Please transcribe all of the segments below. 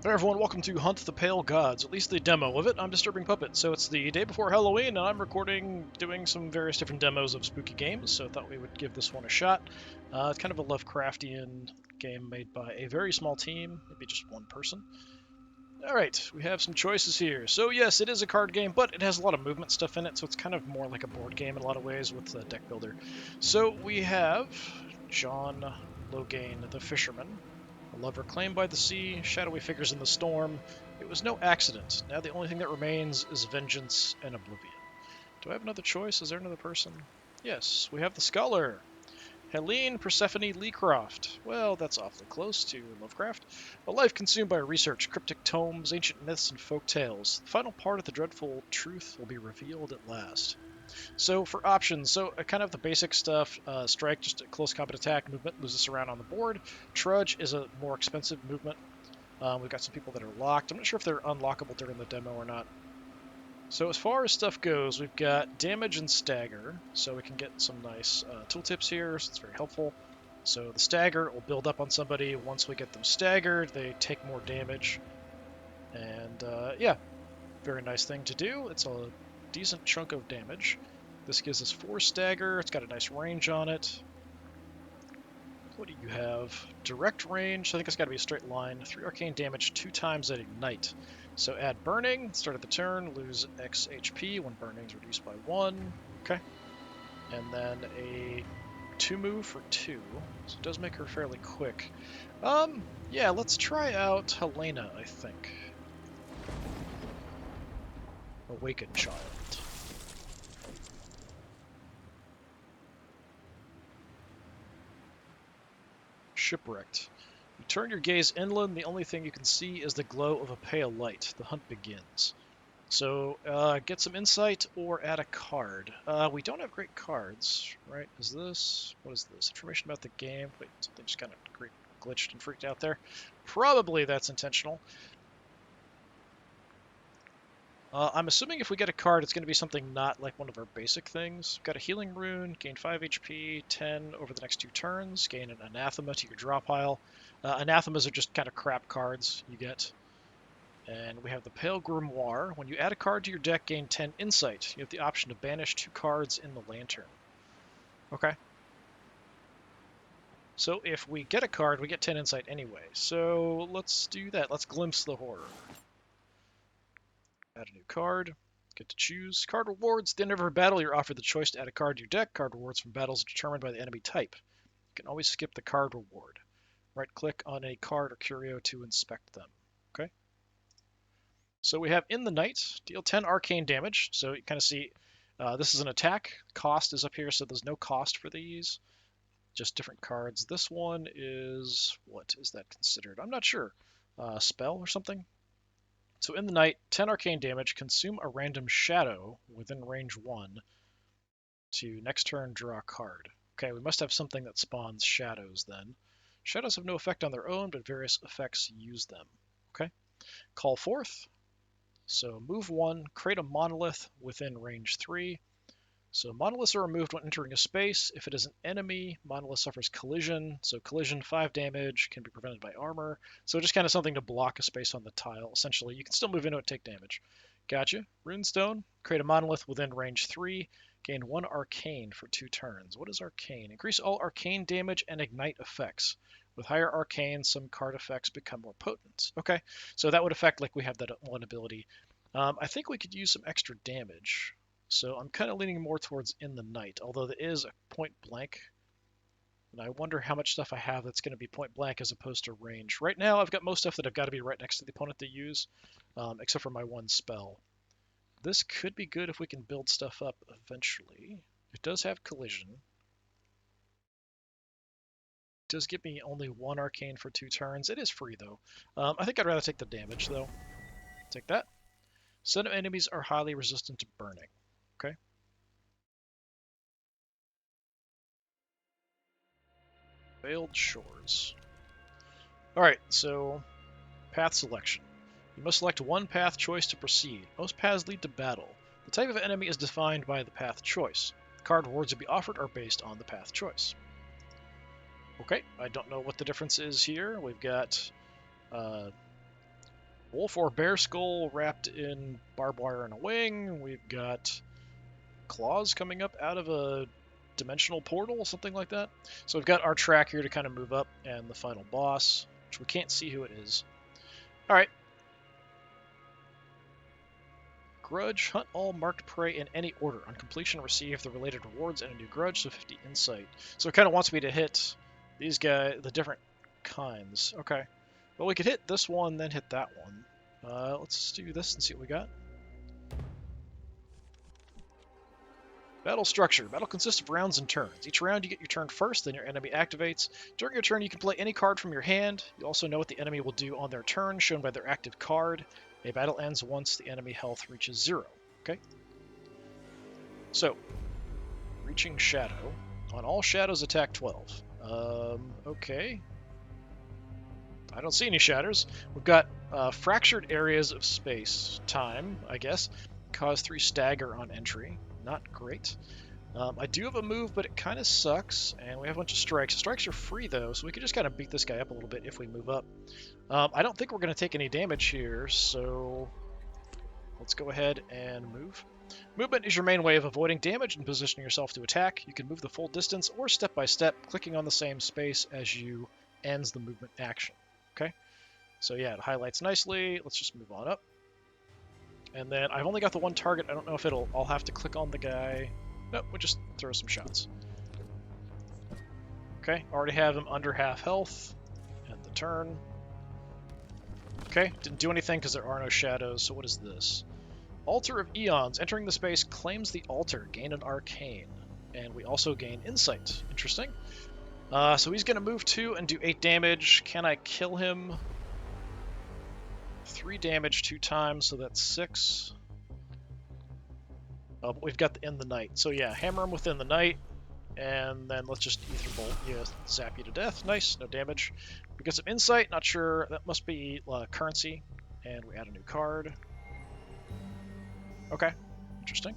Hey everyone, welcome to Hunt the Pale Gods, at least the demo of it. I'm DisturbingPuppet, so it's the day before Halloween, and I'm recording, doing some various different demos of spooky games, so I thought we would give this one a shot. It's kind of a Lovecraftian game made by a very small team, maybe just one person. Alright, we have some choices here. So yes, it is a card game, but it has a lot of movement stuff in it, so it's kind of more like a board game in a lot of ways with the deck builder. So we have John Logain, the Fisherman. A lover claimed by the sea, shadowy figures in the storm. It was no accident. Now the only thing that remains is vengeance and oblivion. Do I have another choice? Is there another person? Yes, we have the Scholar. Helene Persephone Leecroft. Well, that's awfully close to Lovecraft. A life consumed by research, cryptic tomes, ancient myths, and folk tales. The final part of the dreadful truth will be revealed at last. So for options, kind of the basic stuff, strike, just a close combat attack, movement, loses us around on the board. Trudge is a more expensive movement. We've got some people that are locked. I'm not sure if they're unlockable during the demo or not. So as far as stuff goes, we've got damage and stagger, so we can get some nice tooltips here, so it's very helpful. So the stagger will build up on somebody. Once we get them staggered, they take more damage. And yeah, very nice thing to do. It's a decent chunk of damage. This gives us 4 stagger. It's got a nice range on it. What do you have? Direct range. I think it's got to be a straight line. 3 arcane damage 2 times at ignite. So add burning. Start at the turn. Lose X HP when burning is reduced by 1. Okay. And then a 2 move for 2. So it does make her fairly quick. Yeah, let's try out Helena, I think. Awakened Child. Shipwrecked. You turn your gaze inland. The only thing you can see is the glow of a pale light. The hunt begins. So get some insight or add a card. We don't have great cards, right? What is this? Information about the game. Wait, something just kind of glitched and freaked out there. Probably that's intentional. I'm assuming if we get a card, it's going to be something not like one of our basic things. We've got a healing rune, gain 5 HP, 10 over the next 2 turns, gain an anathema to your draw pile. Anathemas are just kind of crap cards you get. And we have the Pale Grimoire. When you add a card to your deck, gain 10 insight. You have the option to banish 2 cards in the lantern. Okay. So if we get a card, we get 10 insight anyway. So let's do that. Let's glimpse the horror. Add a new card. Get to choose. Card rewards. At the end of every battle, you're offered the choice to add a card to your deck. Card rewards from battles are determined by the enemy type. You can always skip the card reward. Right-click on a card or curio to inspect them. Okay. So we have In the Night. Deal 10 arcane damage. So you kind of see this is an attack. Cost is up here, so there's no cost for these. Just different cards. This one is... what is that considered? I'm not sure. Spell or something? So in the night, 10 arcane damage, consume a random shadow within range 1 to next turn draw a card. Okay, we must have something that spawns shadows then. Shadows have no effect on their own, but various effects use them. Okay, call forth. So move 1, create a monolith within range 3. So monoliths are removed when entering a space. If it is an enemy, monolith suffers collision. So collision, 5 damage, can be prevented by armor. So just kind of something to block a space on the tile. Essentially, you can still move into it, take damage. Gotcha. Runestone, create a monolith within range 3. Gain 1 arcane for 2 turns. What is arcane? Increase all arcane damage and ignite effects. With higher arcane, some card effects become more potent. Okay, so that would affect, like we have that one ability. I think we could use some extra damage. So I'm kind of leaning more towards In the Night, although there is a point blank. And I wonder how much stuff I have that's going to be point blank as opposed to range. Right now, I've got most stuff that I've got to be right next to the opponent to use, except for my one spell. This could be good if we can build stuff up eventually. It does have collision. It does give me only 1 arcane for 2 turns. It is free, though. I think I'd rather take the damage, though. Take that. Some enemies are highly resistant to burning. Okay. Veiled Shores. Alright, so path selection. You must select one path choice to proceed. Most paths lead to battle. The type of enemy is defined by the path choice. The card rewards to be offered are based on the path choice. Okay, I don't know what the difference is here. We've got wolf or bear skull wrapped in barbed wire and a wing. We've got claws coming up out of a dimensional portal, something like that. So we've got our track here to kind of move up, and the final boss, which we can't see who it is. All right. Grudge, hunt all marked prey in any order. On completion, receive the related rewards and a new grudge, so 50 insight. So it kind of wants me to hit these guys, the different kinds. Okay. Well, we could hit this one, then hit that one. Let's do this and see what we got. Battle structure. Battle consists of rounds and turns. Each round you get your turn first, then your enemy activates. During your turn you can play any card from your hand. You also know what the enemy will do on their turn, shown by their active card. A battle ends once the enemy health reaches 0. Okay? So, reaching shadow. On all shadows attack 12. Okay. I don't see any shadows. We've got fractured areas of space. Time, I guess. Cause 3 stagger on entry. Not great. I do have a move, but it kind of sucks, and we have a bunch of strikes. Strikes are free, though, so we can just kind of beat this guy up a little bit if we move up. I don't think we're going to take any damage here, so let's go ahead and move. Movement is your main way of avoiding damage and positioning yourself to attack. You can move the full distance or step by step, clicking on the same space as you ends the movement action. Okay? So yeah, it highlights nicely. Let's just move on up. And then I've only got the one target. I don't know if I'll have to click on the guy. Nope, we'll just throw some shots. Okay, already have him under half health. End the turn. Okay, didn't do anything because there are no shadows, so what is this? Altar of Eons. Entering the space claims the altar. Gain an arcane. And we also gain insight. Interesting. So he's going to move 2 and do 8 damage. Can I kill him? 3 damage 2 times, so that's 6. But we've got the in the night. So yeah, hammer him within the night, and then let's just ether bolt. Yeah, zap you to death. Nice, no damage. We get some insight. Not sure. That must be currency. And we add a new card. Okay, interesting.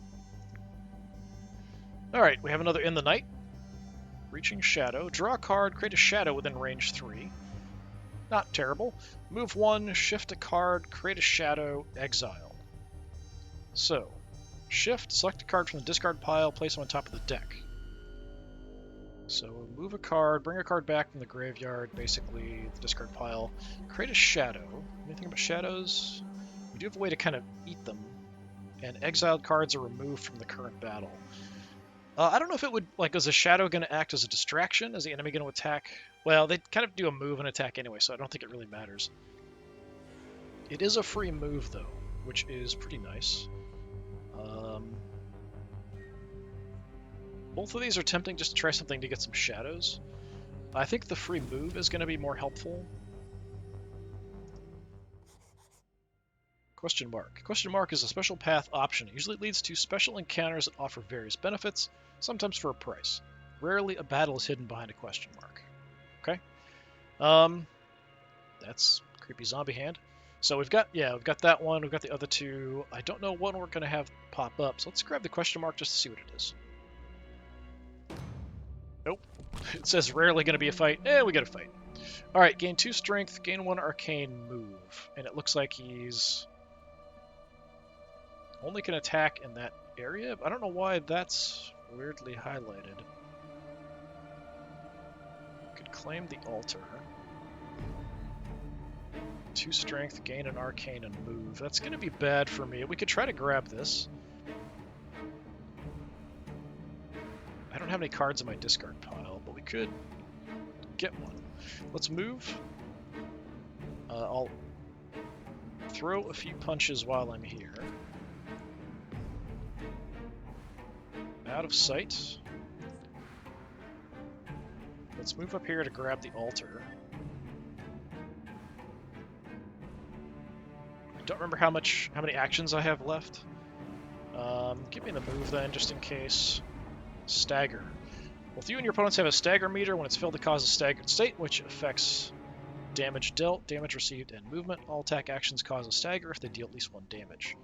All right, we have another in the night. Reaching shadow. Draw a card. Create a shadow within range 3. Not terrible. Move 1, shift a card, create a shadow, exile. So, shift, select a card from the discard pile, place them on top of the deck. So, move a card, bring a card back from the graveyard, basically the discard pile, create a shadow. Anything about shadows? We do have a way to kind of eat them, and exiled cards are removed from the current battle. I don't know if it would, like, is a shadow going to act as a distraction? Is the enemy going to attack? Well, they kind of do a move and attack anyway, so I don't think it really matters. It is a free move, though, which is pretty nice. Both of these are tempting just to try something to get some shadows. I think the free move is going to be more helpful. Question mark. Question mark is a special path option. It usually leads to special encounters that offer various benefits, sometimes for a price. Rarely a battle is hidden behind a question mark. Okay. That's creepy zombie hand. So we've got that one. We've got the other 2. I don't know what we're going to have pop up, so let's grab the question mark just to see what it is. Nope. It says rarely going to be a fight. We got a fight. All right, gain 2 strength, gain 1 arcane move, and it looks like he's only can attack in that area. I don't know why that's weirdly highlighted. Could claim the altar. 2 strength, gain an arcane, and move. That's going to be bad for me. We could try to grab this. I don't have any cards in my discard pile, but we could get one. Let's move. I'll throw a few punches while I'm here. Out of sight. Let's move up here to grab the altar. I don't remember how many actions I have left. Give me the move then, just in case. Stagger. Both you and your opponents have a stagger meter. When it's filled, it causes staggered state, which affects damage dealt, damage received, and movement. All attack actions cause a stagger if they deal at least 1 damage.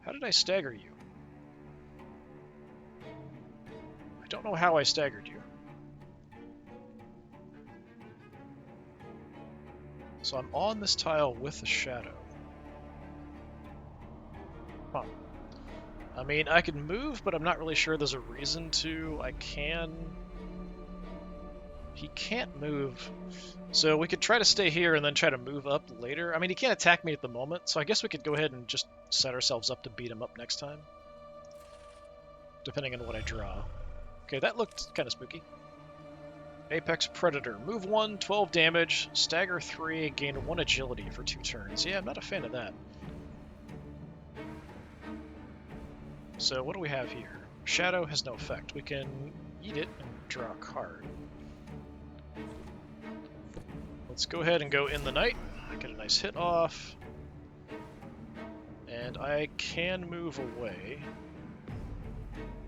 How did I stagger you? I don't know how I staggered you. So I'm on this tile with a shadow. Huh. I mean, I can move, but I'm not really sure there's a reason to. I can... He can't move. So we could try to stay here and then try to move up later. I mean, he can't attack me at the moment, so I guess we could go ahead and just set ourselves up to beat him up next time. Depending on what I draw. Okay, that looked kind of spooky. Apex Predator. Move 1, 12 damage, stagger 3, gain 1 agility for 2 turns. Yeah, I'm not a fan of that. So what do we have here? Shadow has no effect. We can eat it and draw a card. Let's go ahead and go in the night. Get a nice hit off. And I can move away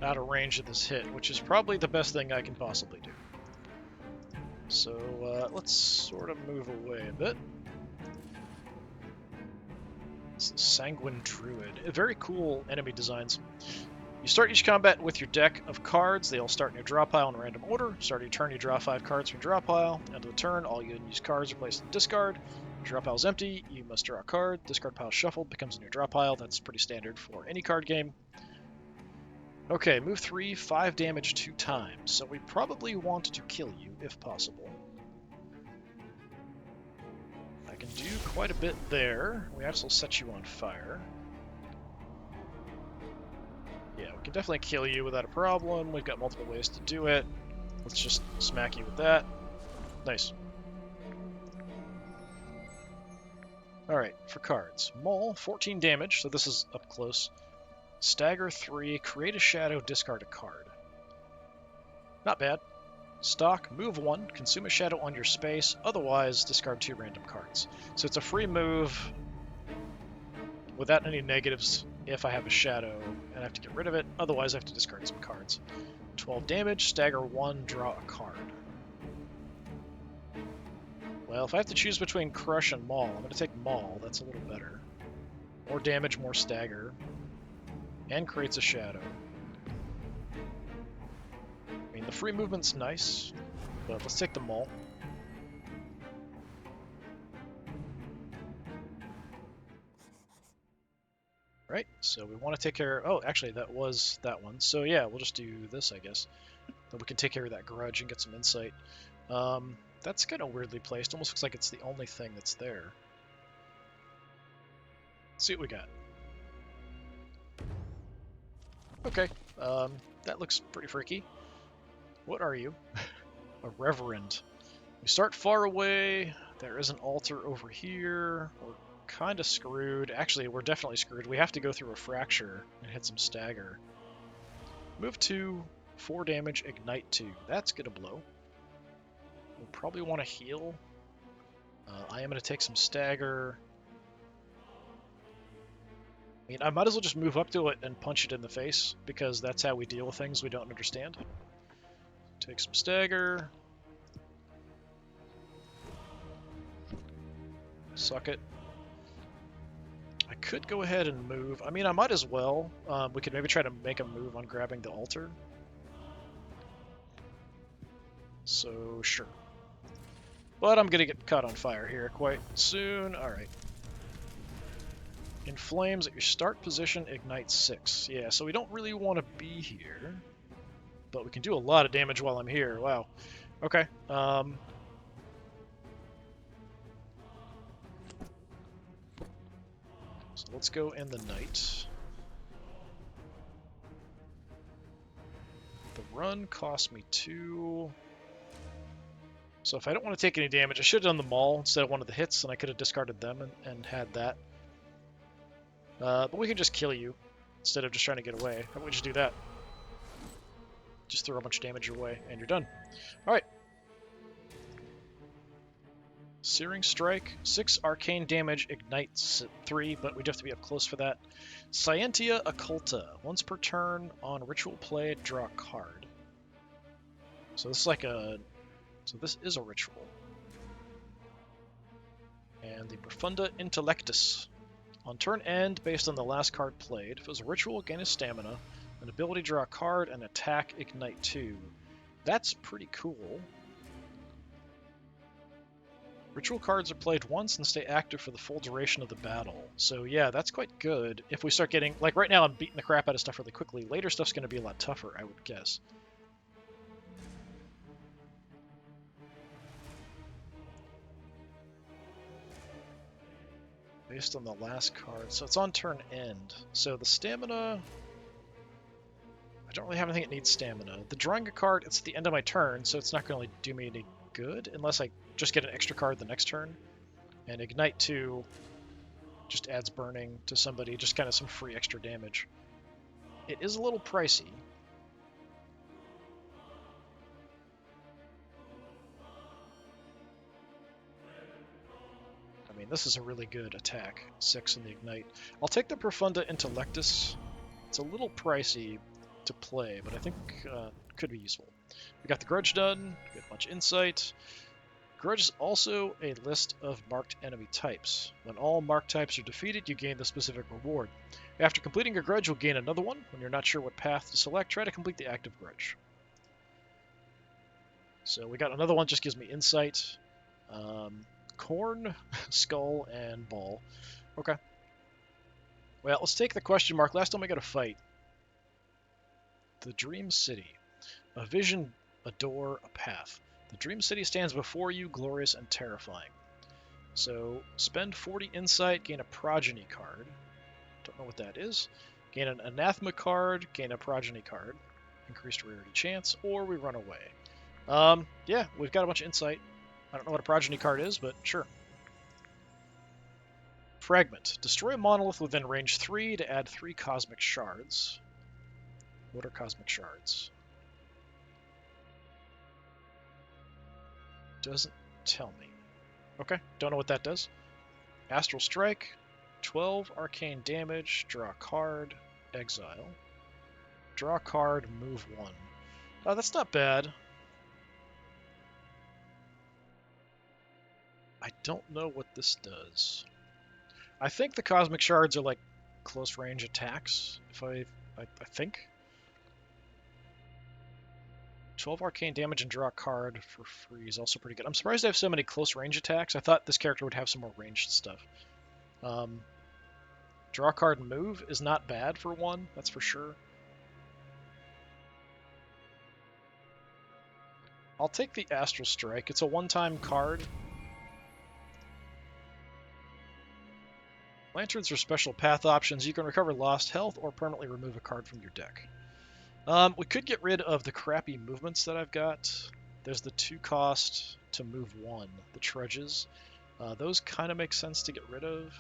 out of range of this hit, which is probably the best thing I can possibly do. So let's sort of move away a bit. It's the Sanguine Druid. Very cool enemy designs. You start each combat with your deck of cards. They all start in your draw pile in random order. Start your turn, you draw 5 cards from your draw pile. End of the turn, all you unused cards are placed in discard. Your draw pile is empty. You must draw a card. Discard pile shuffled becomes in your draw pile. That's pretty standard for any card game. Okay, move 3, 5 damage 2 times. So we probably want to kill you if possible. I can do quite a bit there. We also set you on fire. Yeah, we can definitely kill you without a problem. We've got multiple ways to do it. Let's just smack you with that. Nice. Alright, for cards. Maul, 14 damage, so this is up close. Stagger 3, create a shadow, discard a card. Not bad. Stock, move 1, consume a shadow on your space, otherwise discard 2 random cards. So it's a free move without any negatives if I have a shadow and I have to get rid of it, otherwise I have to discard some cards. 12 damage, stagger 1, draw a card. Well, if I have to choose between Crush and Maul, I'm going to take Maul, that's a little better. More damage, more stagger, and creates a shadow. I mean, the free movement's nice, but let's take the Maul. Right, so we want to take care of... Oh, actually, that was that one. So yeah, we'll just do this, I guess. Then we can take care of that grudge and get some insight. That's kind of weirdly placed. Almost looks like it's the only thing that's there. Let's see what we got. Okay, that looks pretty freaky. What are you? A Reverend. We start far away. There is an altar over here. We're kind of screwed. Actually, we're definitely screwed. We have to go through a fracture and hit some stagger. Move 2, 4 damage, ignite 2. That's gonna blow. We'll probably want to heal. I am going to take some stagger. I mean, I might as well just move up to it and punch it in the face, because that's how we deal with things we don't understand. Take some stagger. Suck it. I could go ahead and move. I mean, I might as well. We could maybe try to make a move on grabbing the altar. So, sure. But I'm going to get caught on fire here quite soon. Alright. In flames at your start position, ignite 6. Yeah, so we don't really want to be here. But we can do a lot of damage while I'm here. Wow. Okay. So let's go in the night. The run cost me 2. So if I don't want to take any damage, I should have done the Maul instead of one of the hits, and I could have discarded them and had that. But we can just kill you instead of just trying to get away. How about we just do that? Just throw a bunch of damage your way, and you're done. Alright. Searing Strike, 6 arcane damage, ignites 3, but we do have to be up close for that. Scientia Occulta, once per turn on ritual play, draw a card. So this is like a... So this is a ritual. And the Profunda Intellectus. On turn end, based on the last card played, if it was a ritual, gain a stamina, an ability, draw a card, and attack, ignite 2. That's pretty cool. Ritual cards are played once and stay active for the full duration of the battle. So yeah, that's quite good. If we start getting, like right now I'm beating the crap out of stuff really quickly. Later stuff's going to be a lot tougher, I would guess. Based on the last card. So it's on turn end. So the stamina... I don't really have anything that needs stamina. The drawing a card, it's at the end of my turn, so it's not going to really do me any good unless I just get an extra card the next turn. And Ignite 2 just adds burning to somebody, just kind of some free extra damage. It is a little pricey. I mean, this is a really good attack. 6 in the Ignite. I'll take the Profunda Intellectus. It's a little pricey to play, but I think could be useful. We got the Grudge done. We got a bunch of insight. Grudge is also a list of marked enemy types. When all marked types are defeated, you gain the specific reward. After completing your Grudge, you'll gain another one. When you're not sure what path to select, try to complete the active Grudge. So we got another one, just gives me insight. Corn, skull, and ball. Okay. Well, let's take the question mark. Last time we got a fight. The Dream City. A vision, a door, a path. The Dream City stands before you, glorious and terrifying. So, spend 40 insight, gain a progeny card. Don't know what that is. Gain an anathema card, gain a progeny card. Increased rarity chance, or we run away. Yeah, we've got a bunch of insight. I don't know what a progeny card is, but sure. Fragment. Destroy a monolith within range 3 to add 3 cosmic shards. What are cosmic shards? Doesn't tell me. Okay, don't know what that does. Astral Strike. 12 arcane damage. Draw a card. Exile. Draw a card. Move 1. Oh, that's not bad. I don't know what this does. I think the cosmic shards are like close range attacks, if I think. 12 arcane damage and draw a card for free is also pretty good. I'm surprised I have so many close range attacks. I thought this character would have some more ranged stuff. Draw a card and move is not bad for 1, that's for sure. I'll take the Astral Strike. It's a one-time card. Lanterns are special path options. You can recover lost health or permanently remove a card from your deck. We could get rid of the crappy movements that I've got. There's the 2 cost to move 1, the trudges. Those kind of make sense to get rid of.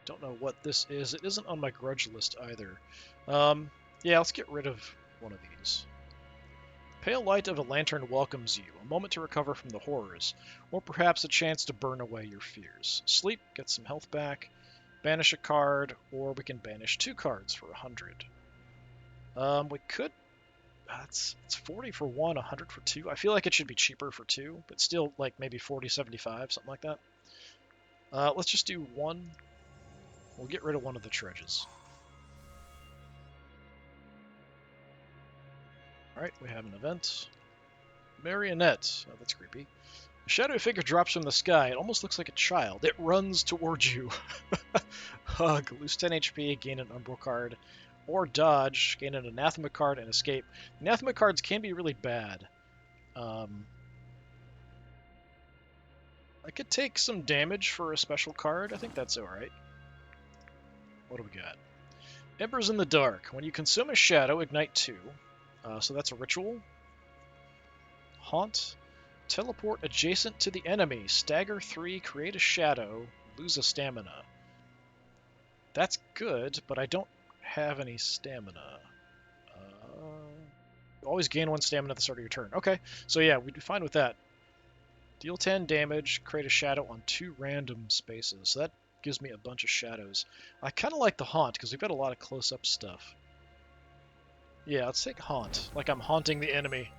Don't know what this is. It isn't on my grudge list either. Yeah, let's get rid of one of these. Pale light of a lantern welcomes you, a moment to recover from the horrors, or perhaps a chance to burn away your fears. Sleep, get some health back, banish a card, or we can banish 2 cards for 100. We could... it's 40 for 1, 100 for 2. I feel like it should be cheaper for 2, but still like maybe 40, 75, something like that. Let's just do 1. We'll get rid of one of the trudges. Alright, we have an event. Marionette. Oh, that's creepy. A shadowy figure drops from the sky. It almost looks like a child. It runs towards you. Hug. Lose 10 HP, gain an Umbral card. Or dodge, gain an Anathema card, and escape. Anathema cards can be really bad. I could take some damage for a special card. I think that's alright. What do we got? Embers in the Dark. When you consume a shadow, ignite 2. So that's a ritual. Haunt. Teleport adjacent to the enemy. Stagger 3, create a shadow, lose a stamina. That's good, but I don't have any stamina. Always gain 1 stamina at the start of your turn. Okay, so yeah, we'd be fine with that. Deal 10 damage, create a shadow on 2 random spaces. So that gives me a bunch of shadows. I kind of like the Haunt, because we've got a lot of close-up stuff. Yeah, let's take Haunt, like I'm haunting the enemy.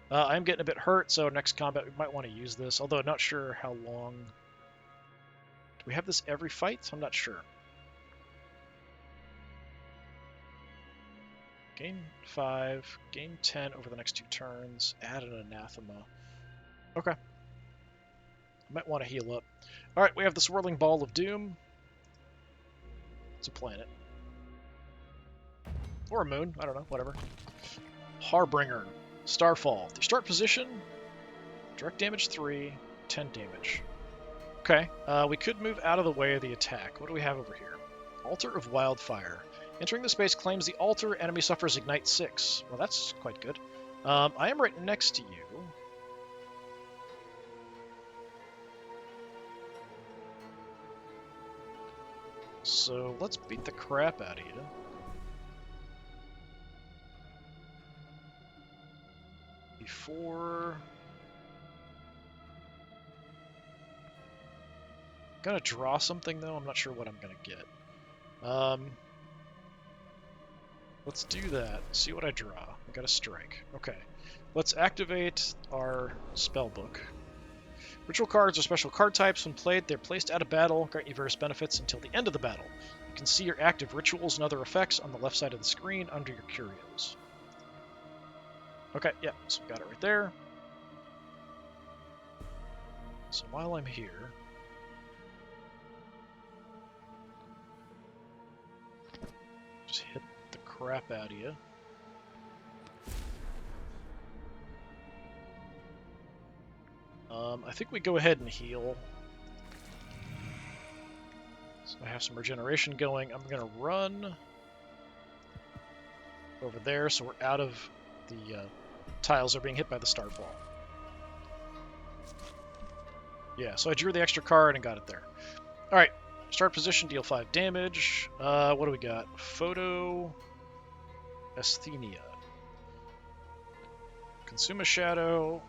I'm getting a bit hurt, so next combat we might want to use this, although I'm not sure how long. Do we have this every fight? I'm not sure. Gain 5, gain 10 over the next 2 turns, add an anathema. Okay. Might want to heal up. Alright, we have the Swirling Ball of Doom. It's a planet. Or a moon, I don't know, whatever. Harbringer. Starfall. The start position, direct damage 3, 10 damage. Okay, we could move out of the way of the attack. What do we have over here? Altar of Wildfire. Entering the space claims the altar, enemy suffers Ignite 6. Well, that's quite good. I am right next to you. So let's beat the crap out of you. Before... Gonna draw something though, I'm not sure what I'm gonna get. Let's do that. See what I draw. I got a strike. Okay. Let's activate our spellbook. Ritual cards are special card types. When played, they're placed out of battle, grant you various benefits until the end of the battle. You can see your active rituals and other effects on the left side of the screen under your curios. Okay, yeah, so we got it right there. So while I'm here, just hit the crap out of you. I think we go ahead and heal. So I have some regeneration going. I'm going to run over there so we're out of the tiles that are being hit by the starfall. Yeah, so I drew the extra card and got it there. Alright, start position, deal 5 damage. What do we got? Photo Asthenia. Consume a shadow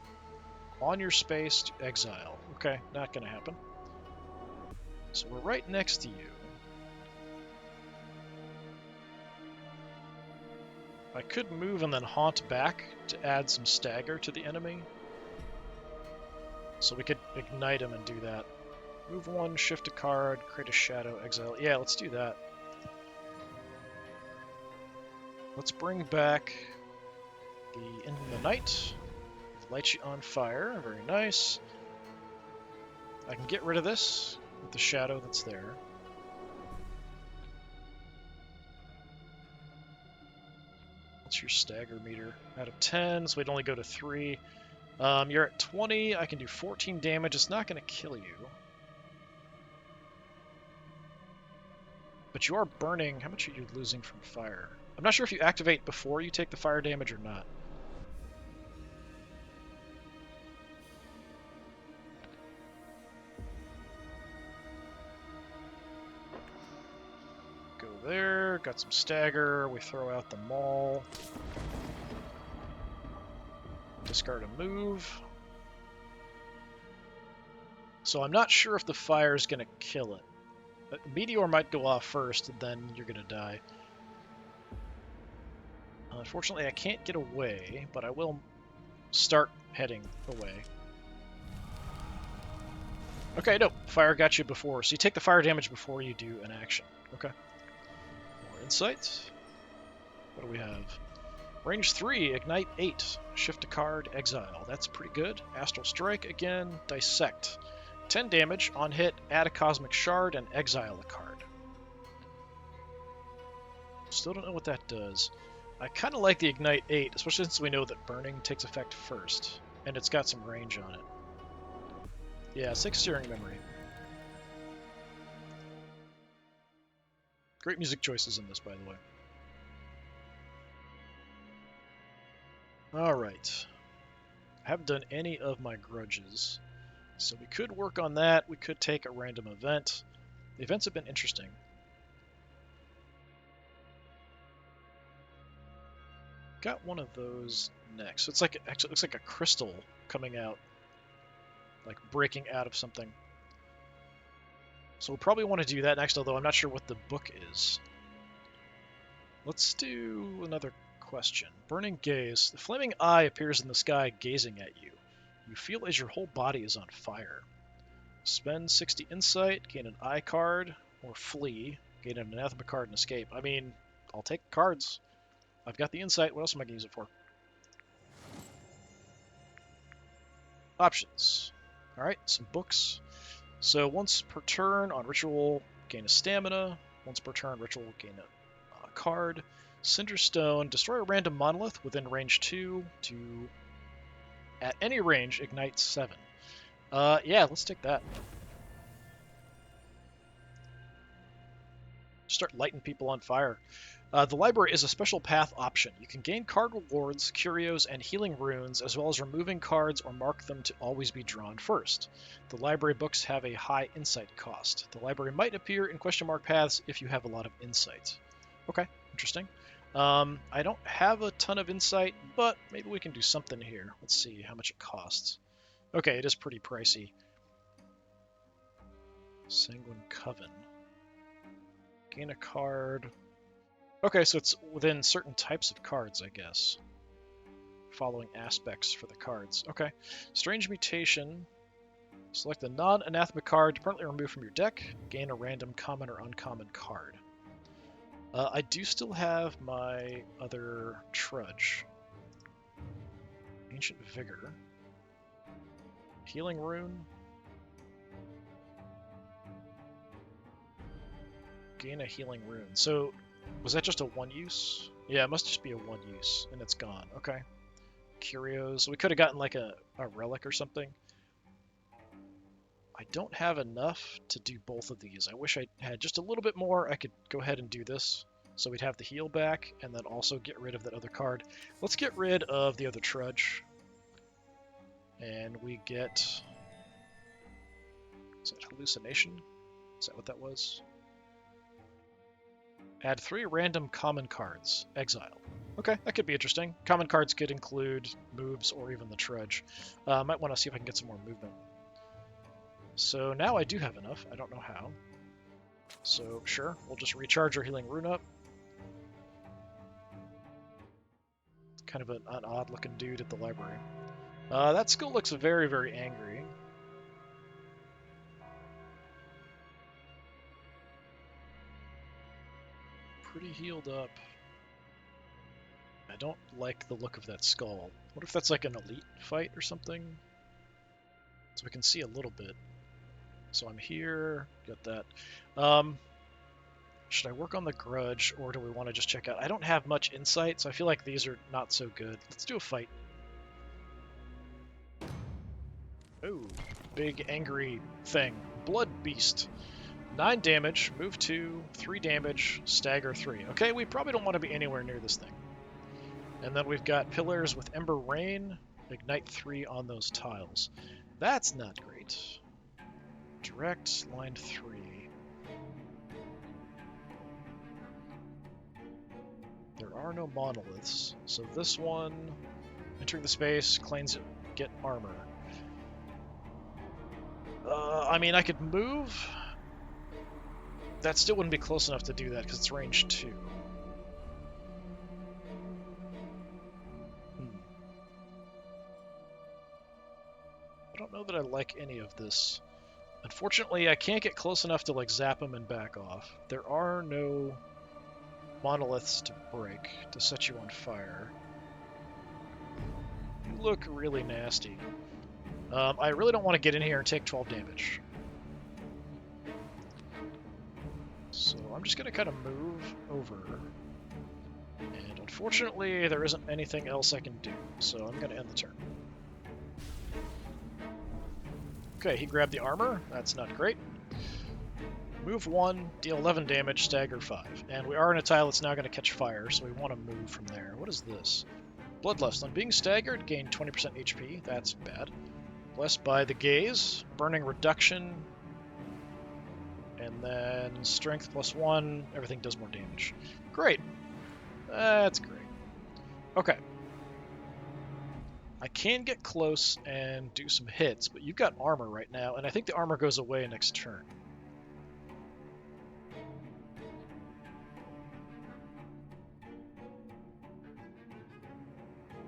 on your space to exile. Okay, not going to happen. So we're right next to you. I could move and then haunt back to add some stagger to the enemy. So we could ignite him and do that. Move 1, shift a card, create a shadow, exile. Yeah, let's do that. Let's bring back the End of the Night. Light you on fire. Very nice. I can get rid of this with the shadow that's there. What's your stagger meter? Out of 10, so we'd only go to 3. You're at 20. I can do 14 damage. It's not going to kill you. But you are burning. How much are you losing from fire? I'm not sure if you activate before you take the fire damage or not. Go there. Got some stagger. We throw out the maul. Discard a move. So I'm not sure if the fire is going to kill it. Meteor might go off first, and then you're going to die. Unfortunately, I can't get away, but I will start heading away. Okay, no, fire got you before. So you take the fire damage before you do an action. Okay. More insight. What do we have? Range 3, Ignite 8. Shift a card, exile. That's pretty good. Astral Strike again. Dissect. 10 damage. On hit, add a Cosmic Shard and exile a card. Still don't know what that does. I kind of like the Ignite 8, especially since we know that burning takes effect first. And it's got some range on it. Yeah, 6 steering memory. Great music choices in this, by the way. Alright. I haven't done any of my grudges. So we could work on that. We could take a random event. The events have been interesting. Got one of those next. So it's like, actually, it looks like a crystal coming out. Like breaking out of something. So we'll probably want to do that next, although I'm not sure what the book is. Let's do another question. Burning Gaze. The flaming eye appears in the sky gazing at you. You feel as your whole body is on fire. Spend 60 insight, gain an eye card, or flee, gain an anathema card and escape. I mean, I'll take cards. I've got the insight. What else am I going to use it for? Options. Alright, some books. So once per turn on ritual, gain a stamina. Once per turn, ritual, gain a card. Cinderstone, destroy a random monolith within range 2 to, at any range, ignite 7. Yeah, let's take that. Start lighting people on fire. The library is a special path option. You can gain card rewards, curios, and healing runes, as well as removing cards or mark them to always be drawn first. The library books have a high insight cost. The library might appear in question mark paths if you have a lot of insight. Okay, interesting. I don't have a ton of insight, but maybe we can do something here. Let's see how much it costs. Okay, it is pretty pricey. Sanguine Coven. Gain a card. Okay, so it's within certain types of cards, I guess. Following aspects for the cards. Okay. Strange Mutation. Select a non-anathema card to permanently remove from your deck. Gain a random common or uncommon card. I do still have my other Trudge. Ancient Vigor. Healing Rune. Gain a Healing Rune. So, was that just a one-use? Yeah, it must just be a one-use, and it's gone. Okay. Curios. We could have gotten like a relic or something. I don't have enough to do both of these. I wish I had just a little bit more. I could go ahead and do this. So we'd have the heal back, and then also get rid of that other card. Let's get rid of the other Trudge. And we get... Is that Hallucination? Is that what that was? Add 3 random common cards. Exile. Okay, that could be interesting. Common cards could include moves or even the Trudge. Might want to see if I can get some more movement. So now I do have enough. I don't know how. So sure, we'll just recharge our Healing Rune up. Kind of an odd-looking dude at the library. That skull looks very, very angry. Pretty healed up. I don't like the look of that skull. What if that's like an elite fight or something? So we can see a little bit. So I'm here, got that. Should I work on the grudge, or do we want to just check out? I don't have much insight, so I feel like these are not so good. Let's do a fight. Oh, big angry thing. Blood Beast. 9 damage, move 2, 3 damage, stagger 3. Okay, we probably don't want to be anywhere near this thing. And then we've got pillars with Ember Rain, ignite 3 on those tiles. That's not great. Direct, line 3. There are no monoliths, so this one, entering the space, claims it, get armor. I mean, I could move. That still wouldn't be close enough to do that because it's range 2. I don't know that I like any of this. Unfortunately, I can't get close enough to like zap them and back off. There are no monoliths to break to set you on fire. You look really nasty. I really don't want to get in here and take 12 damage. So I'm just going to kind of move over. And unfortunately, there isn't anything else I can do. So I'm going to end the turn. Okay, he grabbed the armor. That's not great. Move 1, deal 11 damage, stagger 5. And we are in a tile that's now going to catch fire, so we want to move from there. What is this? Bloodlust. On being staggered, gain 20% HP. That's bad. Blessed by the Gaze. Burning reduction. And then strength +1. Everything does more damage. Great. That's great. Okay. I can get close and do some hits, but you've got armor right now, and I think the armor goes away next turn.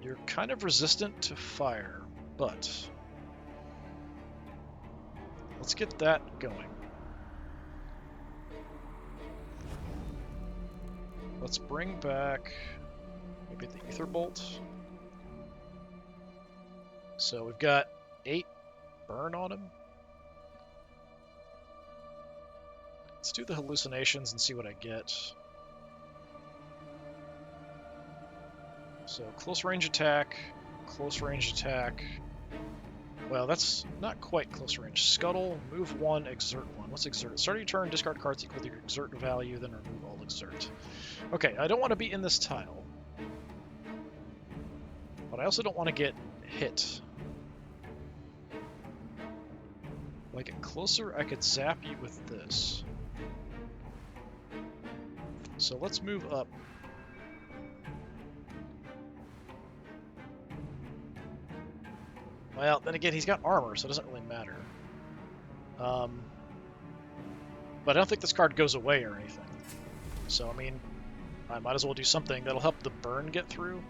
You're kind of resistant to fire, but let's get that going. Let's bring back maybe the Ether Bolt. So we've got 8 burn on him. Let's do the hallucinations and see what I get. So close range attack, close range attack. Well, that's not quite close range. Scuttle, move 1, exert 1. What's exert? Start your turn, discard cards equal to your exert value, then remove all exert. Okay, I don't want to be in this tile. But I also don't want to get hit. If I get closer, I could zap you with this. So let's move up. Well, then again, he's got armor, so it doesn't really matter. But I don't think this card goes away or anything. So, I mean, I might as well do something that'll help the burn get through.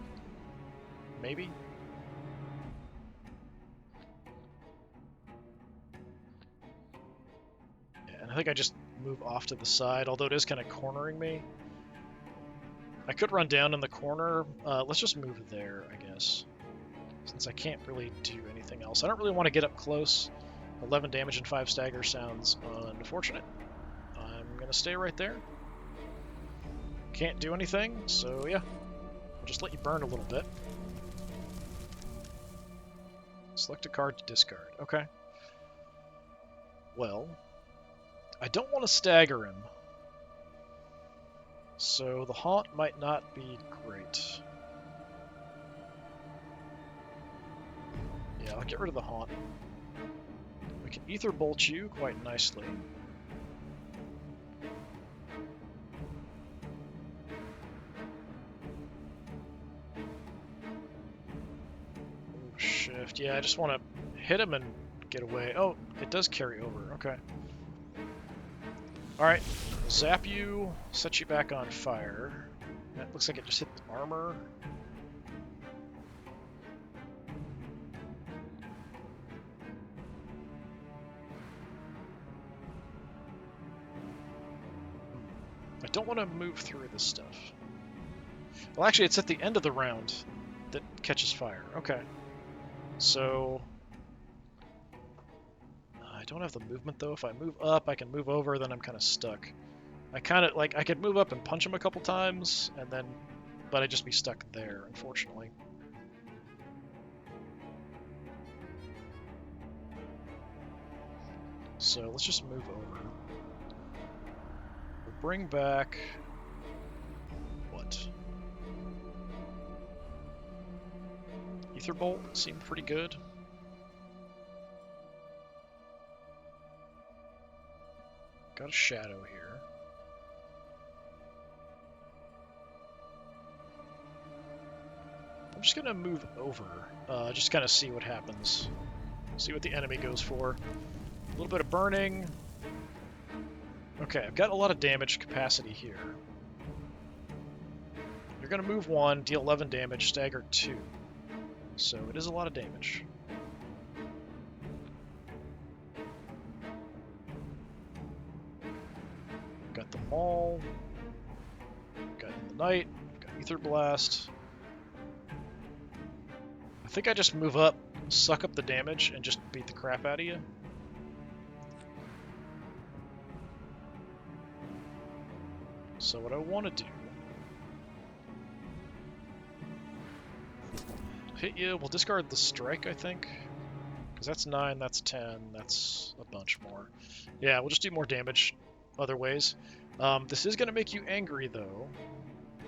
Maybe? Yeah, and I think I just move off to the side, although it is kind of cornering me. I could run down in the corner. Let's just move there, I guess. Since I can't really do anything else. I don't really want to get up close. 11 damage and 5 stagger sounds unfortunate. I'm going to stay right there. Can't do anything, so yeah. I'll just let you burn a little bit. Select a card to discard. Okay. Well, I don't want to stagger him. So the haunt might not be great. Yeah, I'll get rid of the haunt. We can ether bolt you quite nicely. Ooh, shift. Yeah, I just want to hit him and get away. Oh, it does carry over. Okay. Alright. Zap you, set you back on fire. That looks like it just hit the armor. I don't want to move through this stuff. Well, actually, it's at the end of the round that catches fire. Okay. So... I don't have the movement, though. If I move up, I can move over, then I'm kind of stuck. I kind of, like, I could move up and punch him a couple times, and then... But I'd just be stuck there, unfortunately. So let's just move over. We'll bring back... what? Ether Bolt seemed pretty good. Got a shadow here. I'm just gonna move over, just kind of see what happens. See what the enemy goes for. A little bit of burning. Okay, I've got a lot of damage capacity here. You're gonna move 1, deal 11 damage, stagger 2. So it is a lot of damage. Got the Maul. Got the Knight. Got Ether Blast. I think I just move up, suck up the damage, and just beat the crap out of you. So what I want to do... hit you, we'll discard the strike, I think. Because that's 9, that's 10, that's a bunch more. Yeah, we'll just do more damage other ways. This is going to make you angry, though.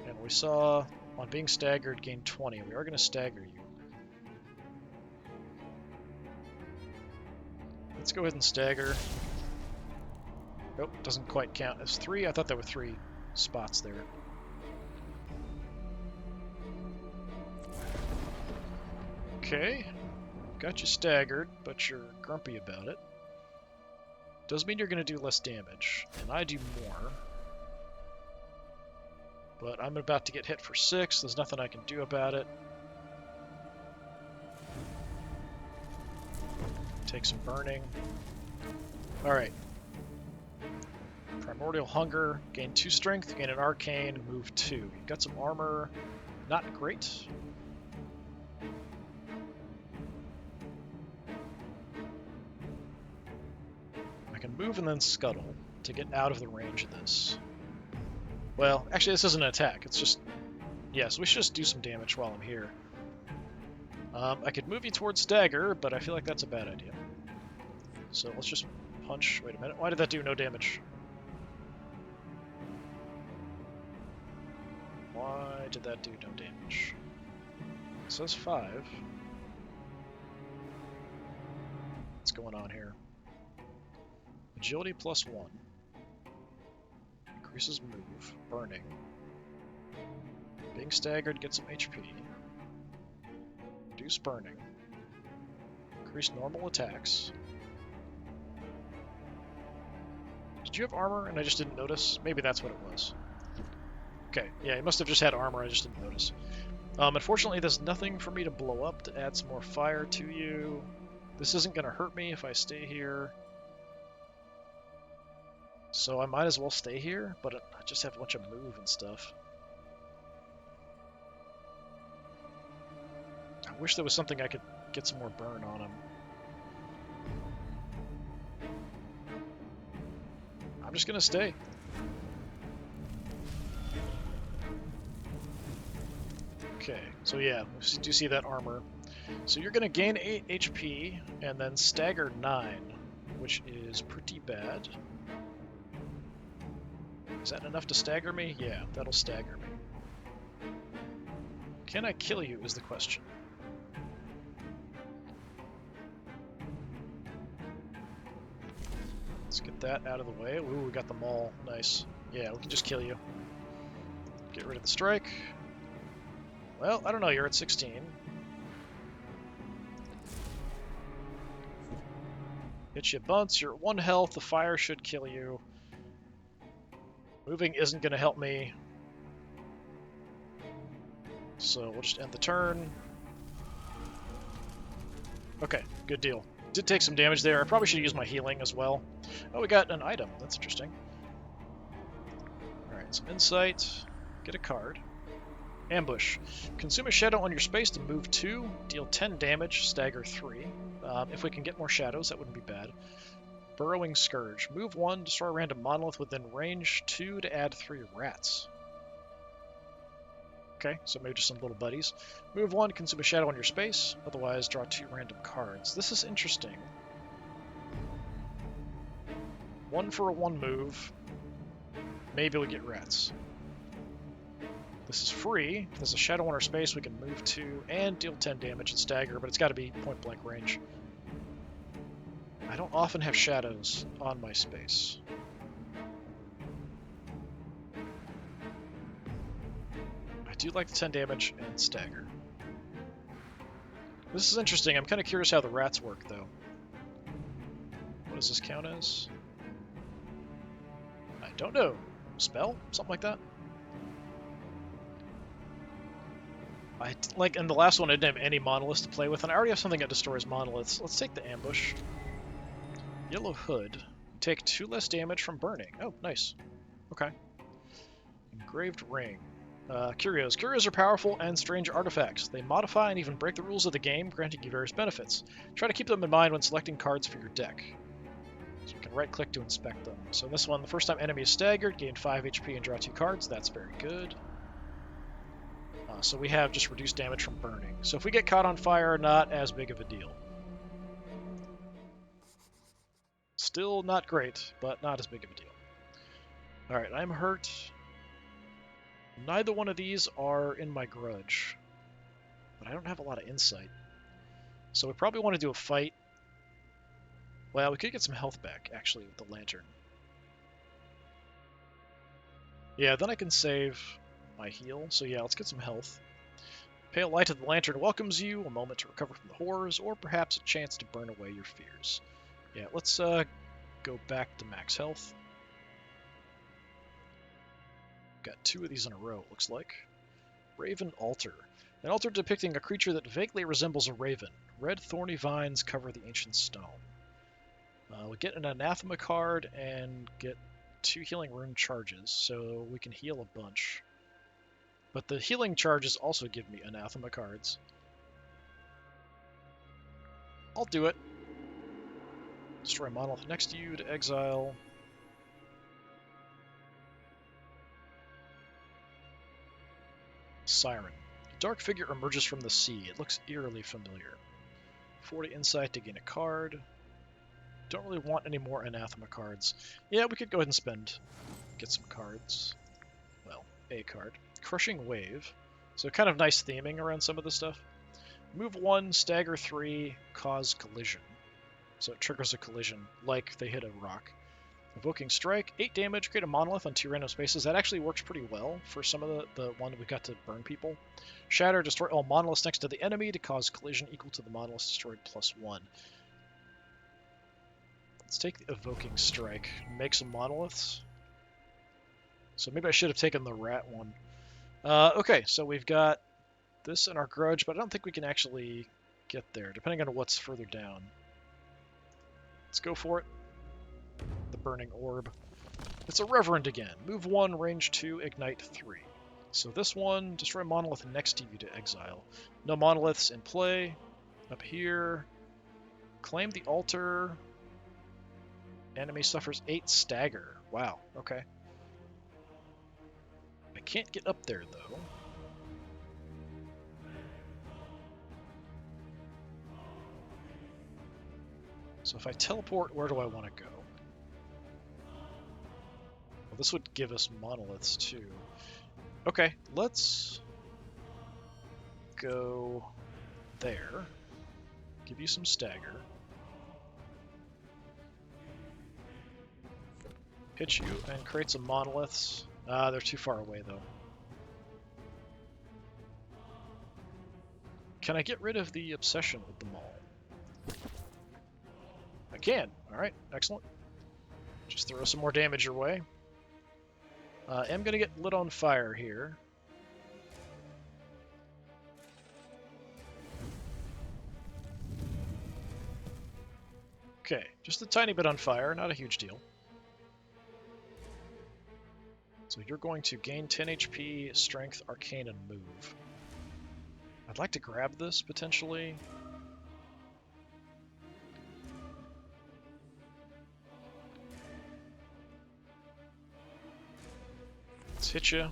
And we saw, on being staggered, gain 20. We are going to stagger you. Let's go ahead and stagger. Nope, doesn't quite count as 3. I thought there were 3 spots there. Okay, got you staggered, but you're grumpy about it. Does mean you're going to do less damage, and I do more. But I'm about to get hit for 6, there's nothing I can do about it. Take some burning. Alright. Primordial Hunger, gain 2 strength, gain an arcane, move 2. You've got some armor. Not great. I can move and then scuttle to get out of the range of this. Well, actually this isn't an attack, it's just... Yeah, so we should just do some damage while I'm here. I could move you towards stagger, but I feel like that's a bad idea. So let's just punch. Wait a minute, why did that do no damage? Why did that do no damage? It says 5. What's going on here? Agility +1. Increases move. Burning. Being staggered gets some HP. Reduce burning. Increase normal attacks. Did you have armor and I just didn't notice? Maybe that's what it was. Okay, yeah, you must have just had armor, I just didn't notice. Unfortunately, there's nothing for me to blow up to add some more fire to you. This isn't going to hurt me if I stay here. So I might as well stay here, but I just have a bunch of move and stuff. I wish there was something I could get some more burn on him. I'm just going to stay. Okay, so yeah, we do see that armor. So you're going to gain 8 HP and then stagger 9, which is pretty bad. Is that enough to stagger me? Yeah, that'll stagger me. Can I kill you is the question. Let's get that out of the way. Ooh, we got them all. Nice. Yeah, we can just kill you. Get rid of the strike. Well, I don't know, you're at 16. Hit you bunts, you're at 1 health, the fire should kill you. Moving isn't going to help me. So we'll just end the turn. Okay, good deal. Did take some damage there. I probably should use my healing as well. Oh, we got an item. That's interesting. Alright, some insight. Get a card. Ambush. Consume a shadow on your space to move 2, deal 10 damage, stagger 3. If we can get more shadows, that wouldn't be bad. Burrowing Scourge. Move 1, destroy a random monolith within range 2 to add 3 rats. Okay, so maybe just some little buddies. Move 1, consume a shadow on your space, otherwise draw 2 random cards. This is interesting. 1 for a 1 move. Maybe we'll get rats. This is free. If there's a shadow on our space, we can move 2 and deal 10 damage and stagger, but it's got to be point blank range. I don't often have shadows on my space. I do like the 10 damage and stagger. This is interesting. I'm kind of curious how the rats work, though. What does this count as? I don't know. Spell? Something like that? Like in the last one, I didn't have any monoliths to play with, and I already have something that destroys monoliths. Let's take the ambush. Yellow hood. Take 2 less damage from burning. Oh, nice. Okay. Engraved ring. Curios. Curios are powerful and strange artifacts. They modify and even break the rules of the game, granting you various benefits. Try to keep them in mind when selecting cards for your deck. So you can right-click to inspect them. So in this one, the first time enemy is staggered, gain 5 HP and draw 2 cards. That's very good. So we have just reduced damage from burning. So if we get caught on fire, not as big of a deal. Still not great, but not as big of a deal. Alright, I'm hurt. Neither one of these are in my grudge. But I don't have a lot of insight. So we probably want to do a fight. Well, we could get some health back, actually, with the lantern. Yeah, then I can save my heal. So yeah, let's get some health. Pale light of the lantern welcomes you, a moment to recover from the horrors, or perhaps a chance to burn away your fears. Yeah, let's go back to max health. Got 2 of these in a row, it looks like. Raven Altar. An altar depicting a creature that vaguely resembles a raven. Red thorny vines cover the ancient stone. We get an anathema card and get 2 healing rune charges, so we can heal a bunch. But the healing charges also give me anathema cards. I'll do it. Destroy a monolith next to you to exile. Siren. A dark figure emerges from the sea. It looks eerily familiar. 40 insight to gain a card. Don't really want any more anathema cards. Yeah, we could go ahead and spend. Get some cards. Well, a card. Crushing Wave. So kind of nice theming around some of this stuff. Move 1, stagger 3, cause collision. So it triggers a collision like they hit a rock. Evoking Strike, 8 damage, create a monolith on 2 random spaces. That actually works pretty well for some of the one we got to burn people. Shatter, destroy all monoliths next to the enemy to cause collision equal to the monoliths destroyed +1. Let's take the Evoking Strike, make some monoliths. So maybe I should have taken the rat one. Okay, so we've got this in our grudge, but I don't think we can actually get there, depending on what's further down. Let's go for it. The Burning Orb. It's a Reverend again. Move 1, range 2, ignite 3. So this one, destroy a monolith next to you to exile. No monoliths in play. Up here. Claim the altar. Enemy suffers 8 stagger. Wow, okay. I can't get up there, though. So if I teleport, where do I want to go? Well, this would give us monoliths, too. Okay, let's go there. Give you some stagger. Hit you and create some monoliths. They're too far away, though. Can I get rid of the obsession with them all? I can. Alright, excellent. Just throw some more damage your way. I'm going to get lit on fire here. Okay, just a tiny bit on fire, not a huge deal. So you're going to gain 10 HP, Strength, Arcane, and Move. I'd like to grab this, potentially. Let's hit you.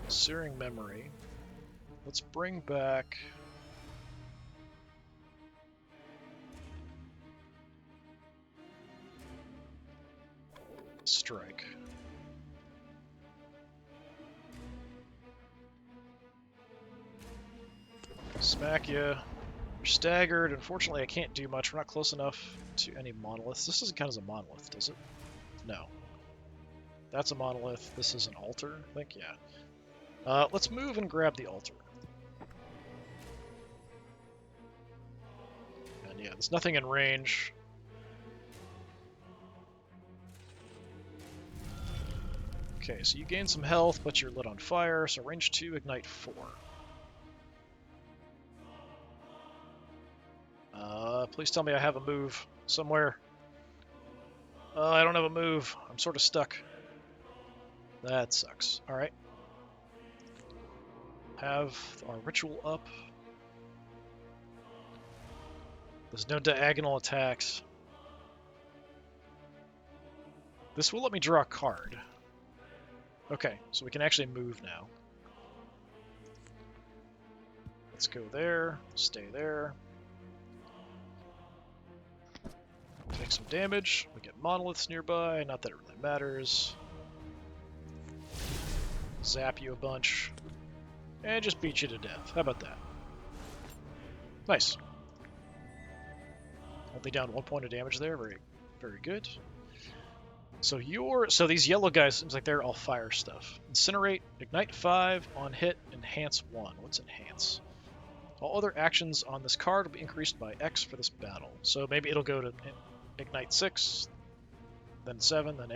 Searing Memory. Let's bring back... Strike. Smack you. You're staggered. Unfortunately, I can't do much. We're not close enough to any monoliths. This doesn't count as a monolith, does it? No. That's a monolith. This is an altar, I think? Yeah. Let's move and grab the altar. And yeah, there's nothing in range. Okay, so you gain some health, but you're lit on fire, so range 2, ignite 4. Please tell me I have a move somewhere. I don't have a move. I'm sort of stuck. That sucks. Alright. Have our ritual up. There's no diagonal attacks. This will let me draw a card. Okay, so we can actually move now. Let's go there, stay there. Take some damage. We get monoliths nearby, not that it really matters. Zap you a bunch. And just beat you to death. How about that? Nice. Only down 1 point of damage there. Very, very good. So these yellow guys, seems like they're all fire stuff. Incinerate, ignite 5, on hit, enhance 1. What's enhance? All other actions on this card will be increased by X for this battle. So maybe it'll go to ignite 6, then 7, then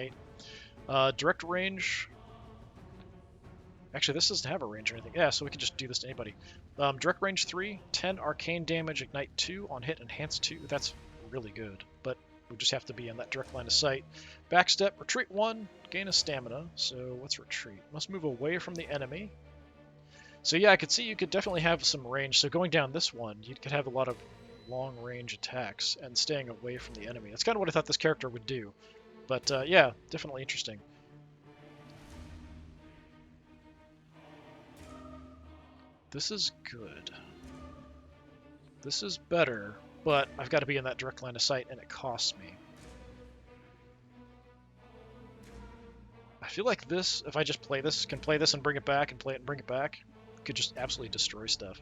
8. Direct range. Actually, this doesn't have a range or anything. Yeah, so we can just do this to anybody. Direct range 3, 10 arcane damage, ignite 2, on hit, enhance 2. That's really good. But We just have to be in that direct line of sight. Backstep, retreat 1, gain a stamina. So what's retreat? Must move away from the enemy. So yeah, I could see you could definitely have some range. So going down this one, you could have a lot of long-range attacks and staying away from the enemy. That's kind of what I thought this character would do. But yeah, definitely interesting. This is good. This is better, but I've got to be in that direct line of sight, and it costs me. I feel like this, if I just play this, can play this and bring it back, and play it and bring it back, could just absolutely destroy stuff.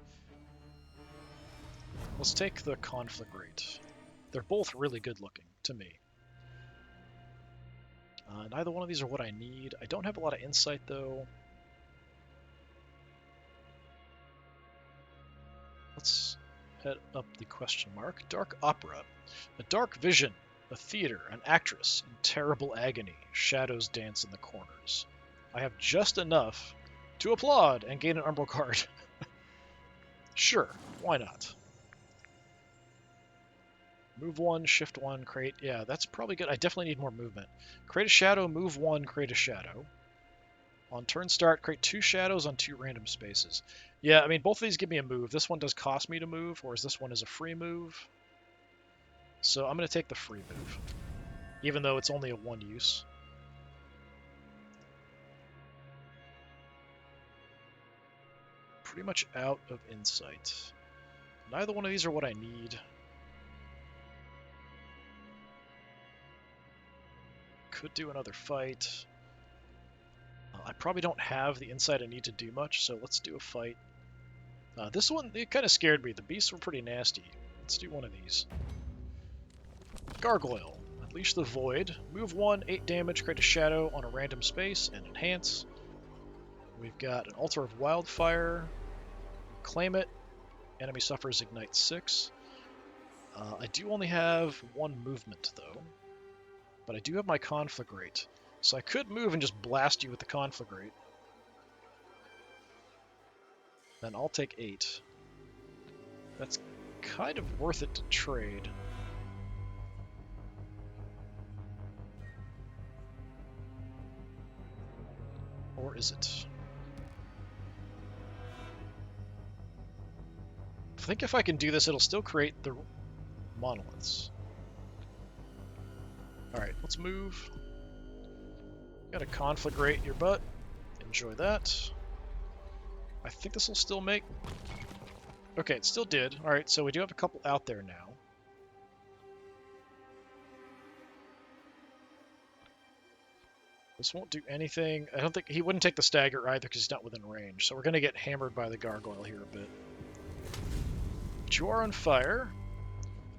Let's take the conflagrate. They're both really good looking, to me. Neither one of these are what I need. I don't have a lot of insight, though. Let's head up the question mark. Dark opera. A dark vision. A theater. An actress. In terrible agony. Shadows dance in the corners. I have just enough to applaud and gain an umbral card. Sure, why not? Move 1, shift 1, create... Yeah, that's probably good. I definitely need more movement. Create a shadow, move 1, create a shadow. On turn start, create 2 shadows on 2 random spaces. Yeah, I mean, both of these give me a move. This one does cost me to move, whereas this one is a free move. So I'm going to take the free move, even though it's only a 1 use. Pretty much out of insight. Neither one of these are what I need. Could do another fight. I probably don't have the insight I need to do much, so let's do a fight. This one, it kind of scared me. The beasts were pretty nasty. Let's do one of these. Gargoyle. Unleash the Void. Move 1, 8 damage, create a shadow on a random space, and enhance. We've got an Altar of Wildfire. Claim it. Enemy suffers Ignite 6. I do only have 1 movement, though. But I do have my Conflagrate. So I could move and just blast you with the Conflagrate. Then I'll take 8. That's kind of worth it to trade. Or is it? I think if I can do this, it'll still create the monoliths. Alright, let's move. Got a Conflagrate your butt. Enjoy that. I think this will still make... Okay, it still did. Alright, so we do have a couple out there now. This won't do anything. I don't think... He wouldn't take the stagger either because he's not within range. So we're going to get hammered by the gargoyle here a bit. But you are on fire.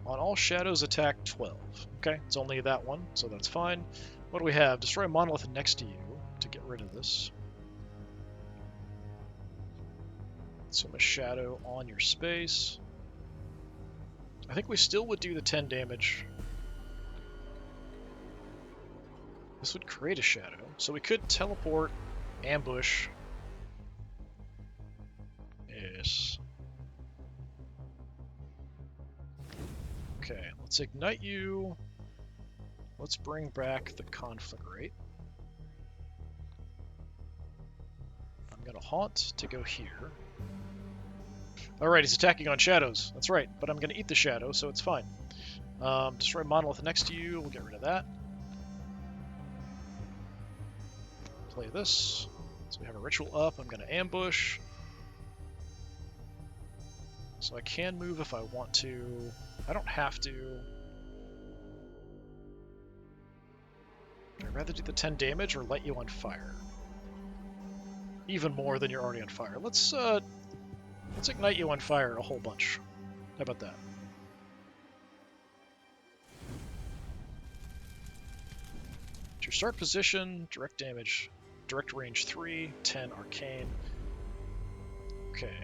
On all shadows, attack 12. Okay, it's only that one, so that's fine. What do we have? Destroy a monolith next to you to get rid of this. So a shadow on your space. I think we still would do the 10 damage. This would create a shadow. So we could teleport, ambush. Yes. Okay, let's ignite you. Let's bring back the Conflagrate. I'm going to haunt to go here. Alright, he's attacking on shadows. That's right, but I'm going to eat the shadow, so it's fine. Destroy monolith next to you. We'll get rid of that. Play this. So we have a ritual up. I'm going to ambush. So I can move if I want to. I don't have to. I'd rather do the 10 damage or light you on fire. Even more than you're already on fire. Let's ignite you on fire a whole bunch. How about that? Your start position, direct damage, direct range 3, 10 arcane. Okay.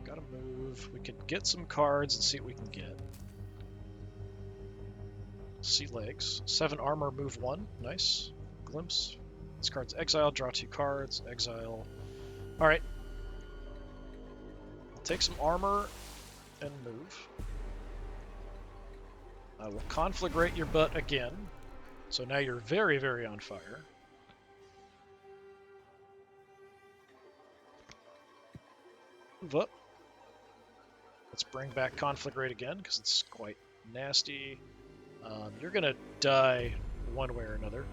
Gotta move. We can get some cards and see what we can get. Sea legs. 7 armor, move 1. Nice. Glimpse. This card's exiled, draw 2 cards, exile. Alright. I'll take some armor. and move. I will conflagrate your butt again. So now you're very, very on fire. Move up. Let's bring back conflagrate again, because it's quite nasty. You're going to die one way or another.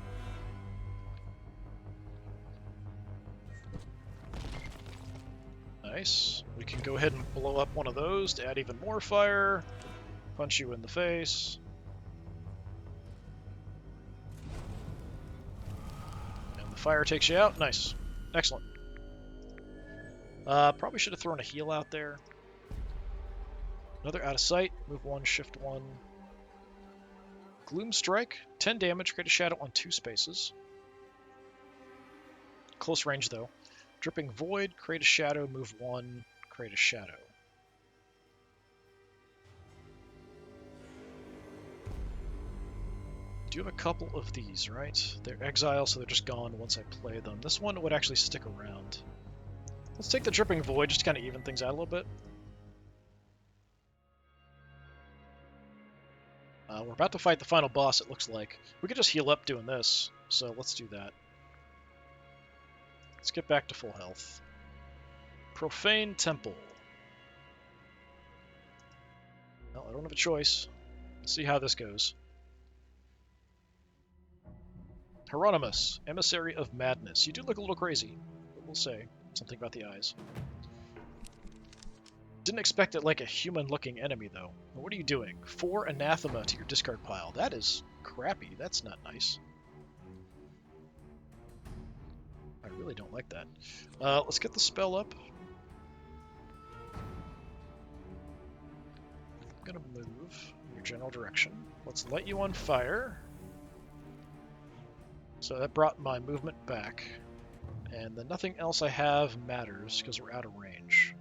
Nice. We can go ahead and blow up one of those to add even more fire. Punch you in the face. And the fire takes you out. Nice. Excellent. Probably should have thrown a heal out there. Another out of sight. Move 1, shift 1. Gloom Strike. 10 damage. Create a shadow on 2 spaces. Close range, though. Dripping Void. Create a shadow. Move 1. Create a shadow. Do have a couple of these, right? They're exile, so they're just gone once I play them. This one would actually stick around. Let's take the Dripping Void, just to kind of even things out a little bit. We're about to fight the final boss, it looks like. We could just heal up doing this, so let's do that. Let's get back to full health. Profane Temple. Well, I don't have a choice. Let's see how this goes. Hieronymus, Emissary of Madness. You do look a little crazy, but we'll say something about the eyes. Didn't expect it like a human-looking enemy, though. What are you doing? 4 anathema to your discard pile. That is crappy. That's not nice. I really don't like that. Let's get the spell up. I'm going to move in your general direction. Let's light you on fire. So that brought my movement back. And then nothing else I have matters because we're out of range.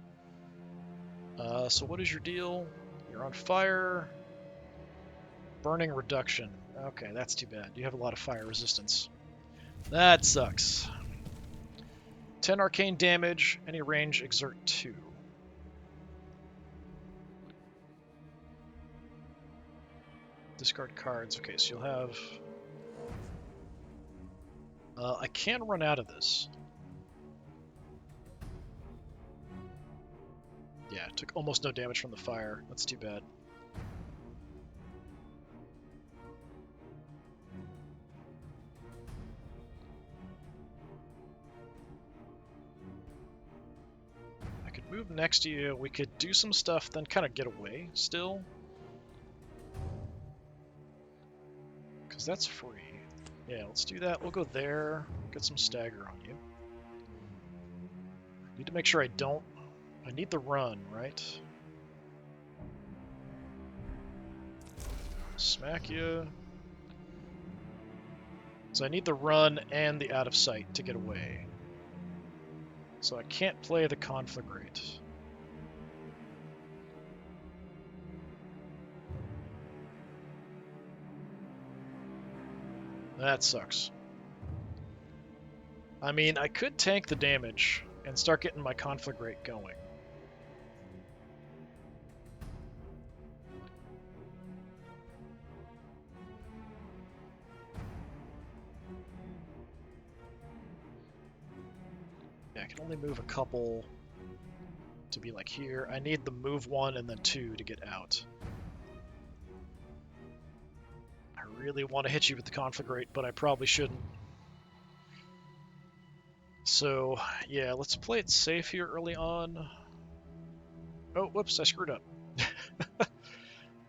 So what is your deal? You're on fire. Burning reduction. Okay, that's too bad. You have a lot of fire resistance. That sucks. 10 arcane damage. Any range, exert 2. Discard cards. Okay, so you'll have... I can run out of this. Yeah, took almost no damage from the fire. That's too bad. I could move next to you. We could do some stuff, then kind of get away still. Because that's free. Yeah, let's do that. We'll go there, get some stagger on you. Need to make sure I don't... I need the run, right? Smack you. So I need the run and the out of sight to get away. So I can't play the conflagrate. That sucks. I mean, I could tank the damage and start getting my conflagrate going. Yeah, I can only move a couple to be like here. I need the move 1 and then 2 to get out. I really want to hit you with the conflagrate, but I probably shouldn't. So, yeah, let's play it safe here early on. Oh, whoops, I screwed up.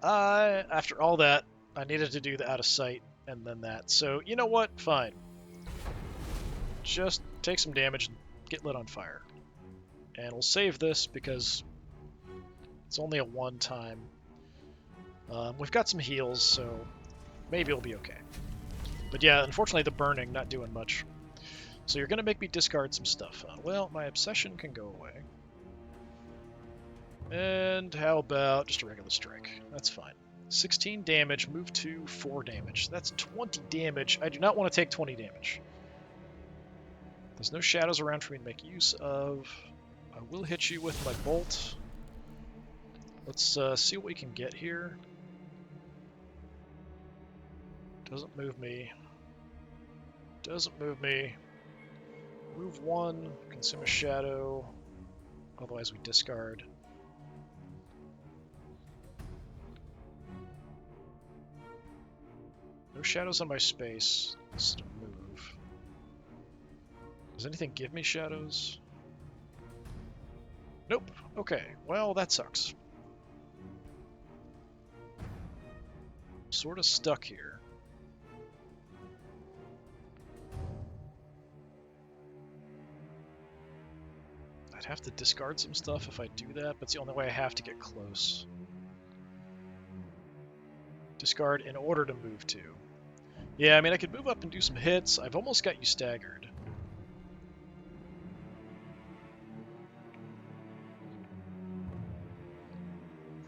After all that, I needed to do the out of sight and then that. So, you know what? Fine. Just take some damage and get lit on fire. And we'll save this because it's only a one-time. We've got some heals, so maybe it'll be okay. But yeah, unfortunately the burning not doing much. So you're going to make me discard some stuff. Well, my obsession can go away. And how about just a regular strike? That's fine. 16 damage, move 2, 4 damage. That's 20 damage. I do not want to take 20 damage. There's no shadows around for me to make use of. I will hit you with my bolt. Let's see what we can get here. Doesn't move me. Doesn't move me. Move 1, consume a shadow. Otherwise we discard. No shadows on my space. Let's move. Does anything give me shadows? Nope. Okay, well that sucks. Sort of stuck here. I'd have to discard some stuff if I do that, but it's the only way I have to get close. Discard in order to move to. Yeah, I mean, I could move up and do some hits. I've almost got you staggered.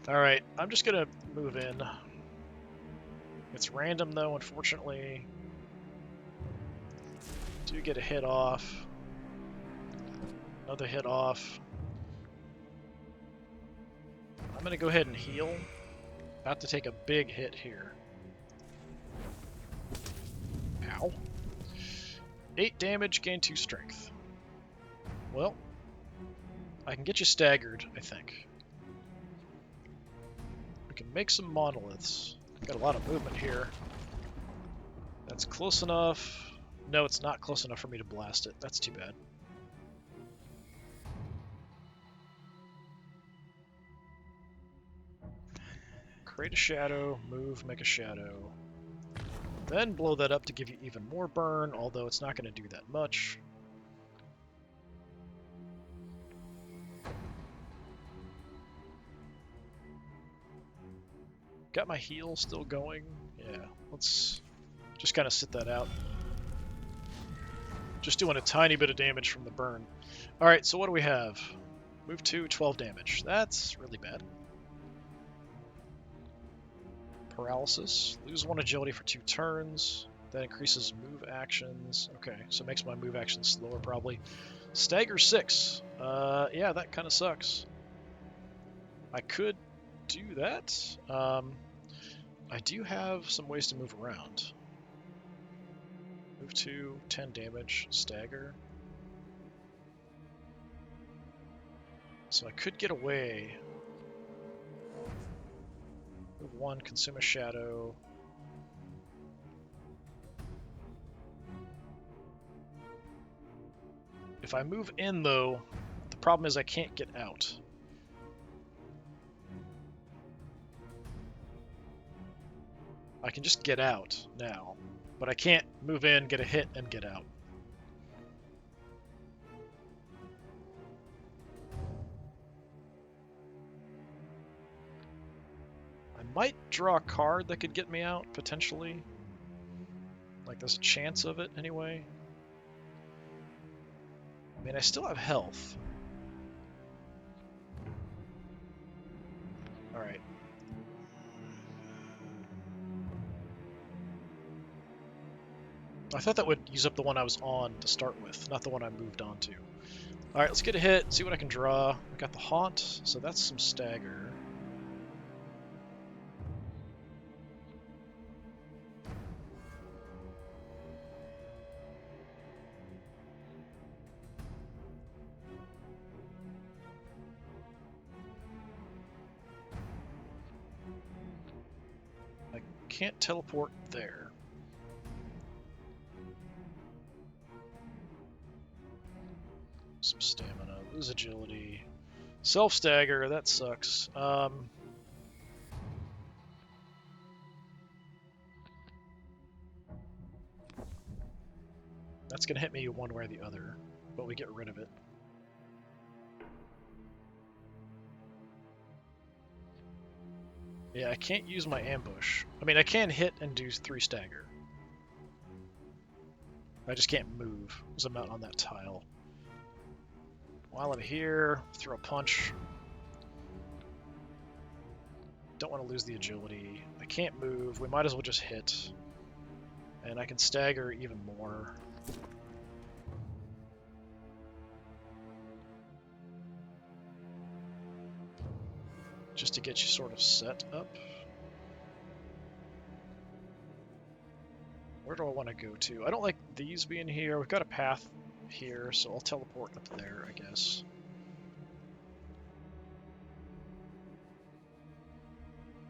Alright, I'm just gonna move in. It's random though, unfortunately. Do get a hit off. Another hit off. I'm gonna go ahead and heal. About to take a big hit here. Ow. 8 damage, gain 2 strength. Well, I can get you staggered, I think. We can make some monoliths. Got a lot of movement here. That's close enough. No, it's not close enough for me to blast it. That's too bad. Create a shadow, move, make a shadow. Then blow that up to give you even more burn, although it's not going to do that much. Got my heal still going. Yeah, let's just kind of sit that out. Just doing a tiny bit of damage from the burn. Alright, so what do we have? Move 2, 12 damage. That's really bad. Paralysis. Lose 1 agility for 2 turns. That increases move actions. Okay, so it makes my move actions slower probably. Stagger 6. Yeah, that kind of sucks. I could do that. I do have some ways to move around. Move 2, 10 damage, stagger. So I could get away. Move 1, consume a shadow. If I move in, though, the problem is I can't get out. I can just get out now, but I can't move in, get a hit, and get out. I might draw a card that could get me out, potentially. Like, there's a chance of it, anyway. I mean, I still have health. Alright. I thought that would use up the one I was on to start with, not the one I moved on to. Alright, let's get a hit, see what I can draw. I got the Haunt, so that's some stagger. I can't teleport there. Some stamina, lose agility, self-stagger, that sucks. That's gonna hit me one way or the other, but we get rid of it. Yeah, I can't use my ambush. I mean, I can hit and do 3 stagger. I just can't move, because I'm not on that tile. While I'm here, throw a punch. Don't want to lose the agility. I can't move. We might as well just hit. And I can stagger even more. just to get you sort of set up. Where do I want to go to? I don't like these being here. We've got a path here, so I'll teleport up there, I guess.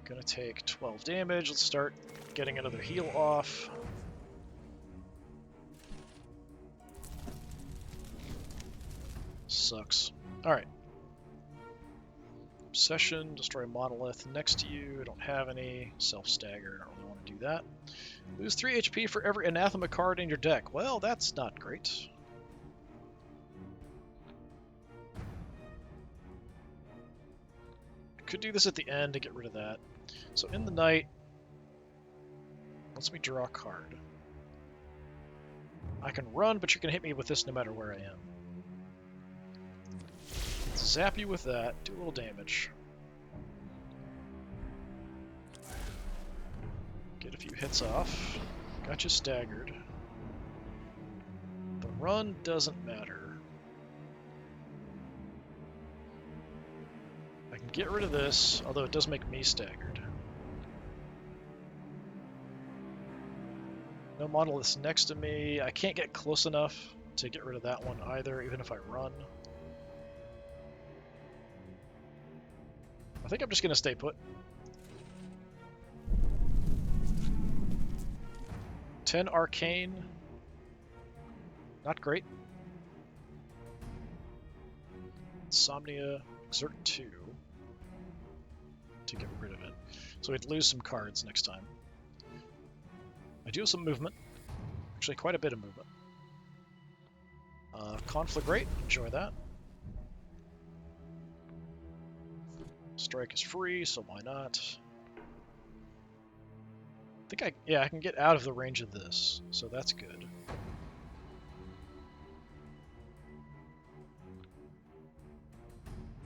Gonna take 12 damage. Let's start getting another heal off. Sucks. Alright. Obsession, destroy monolith next to you. I don't have any. Self-stagger, I don't really want to do that. Lose 3 HP for every anathema card in your deck. Well, that's not great. I could do this at the end to get rid of that. So in the night, lets me draw a card. I can run, but you can hit me with this no matter where I am. Zap you with that, do a little damage. Get a few hits off. Got you staggered. The run doesn't matter. I can get rid of this, although it does make me staggered. No monoliths next to me. I can't get close enough to get rid of that one either, even if I run. I think I'm just going to stay put. 10 Arcane. Not great. Insomnia. Exert 2. To get rid of it. So we'd lose some cards next time. I do have some movement. Actually, quite a bit of movement. Conflagrate. Enjoy that. Strike is free, so why not? I think I can get out of the range of this, so that's good.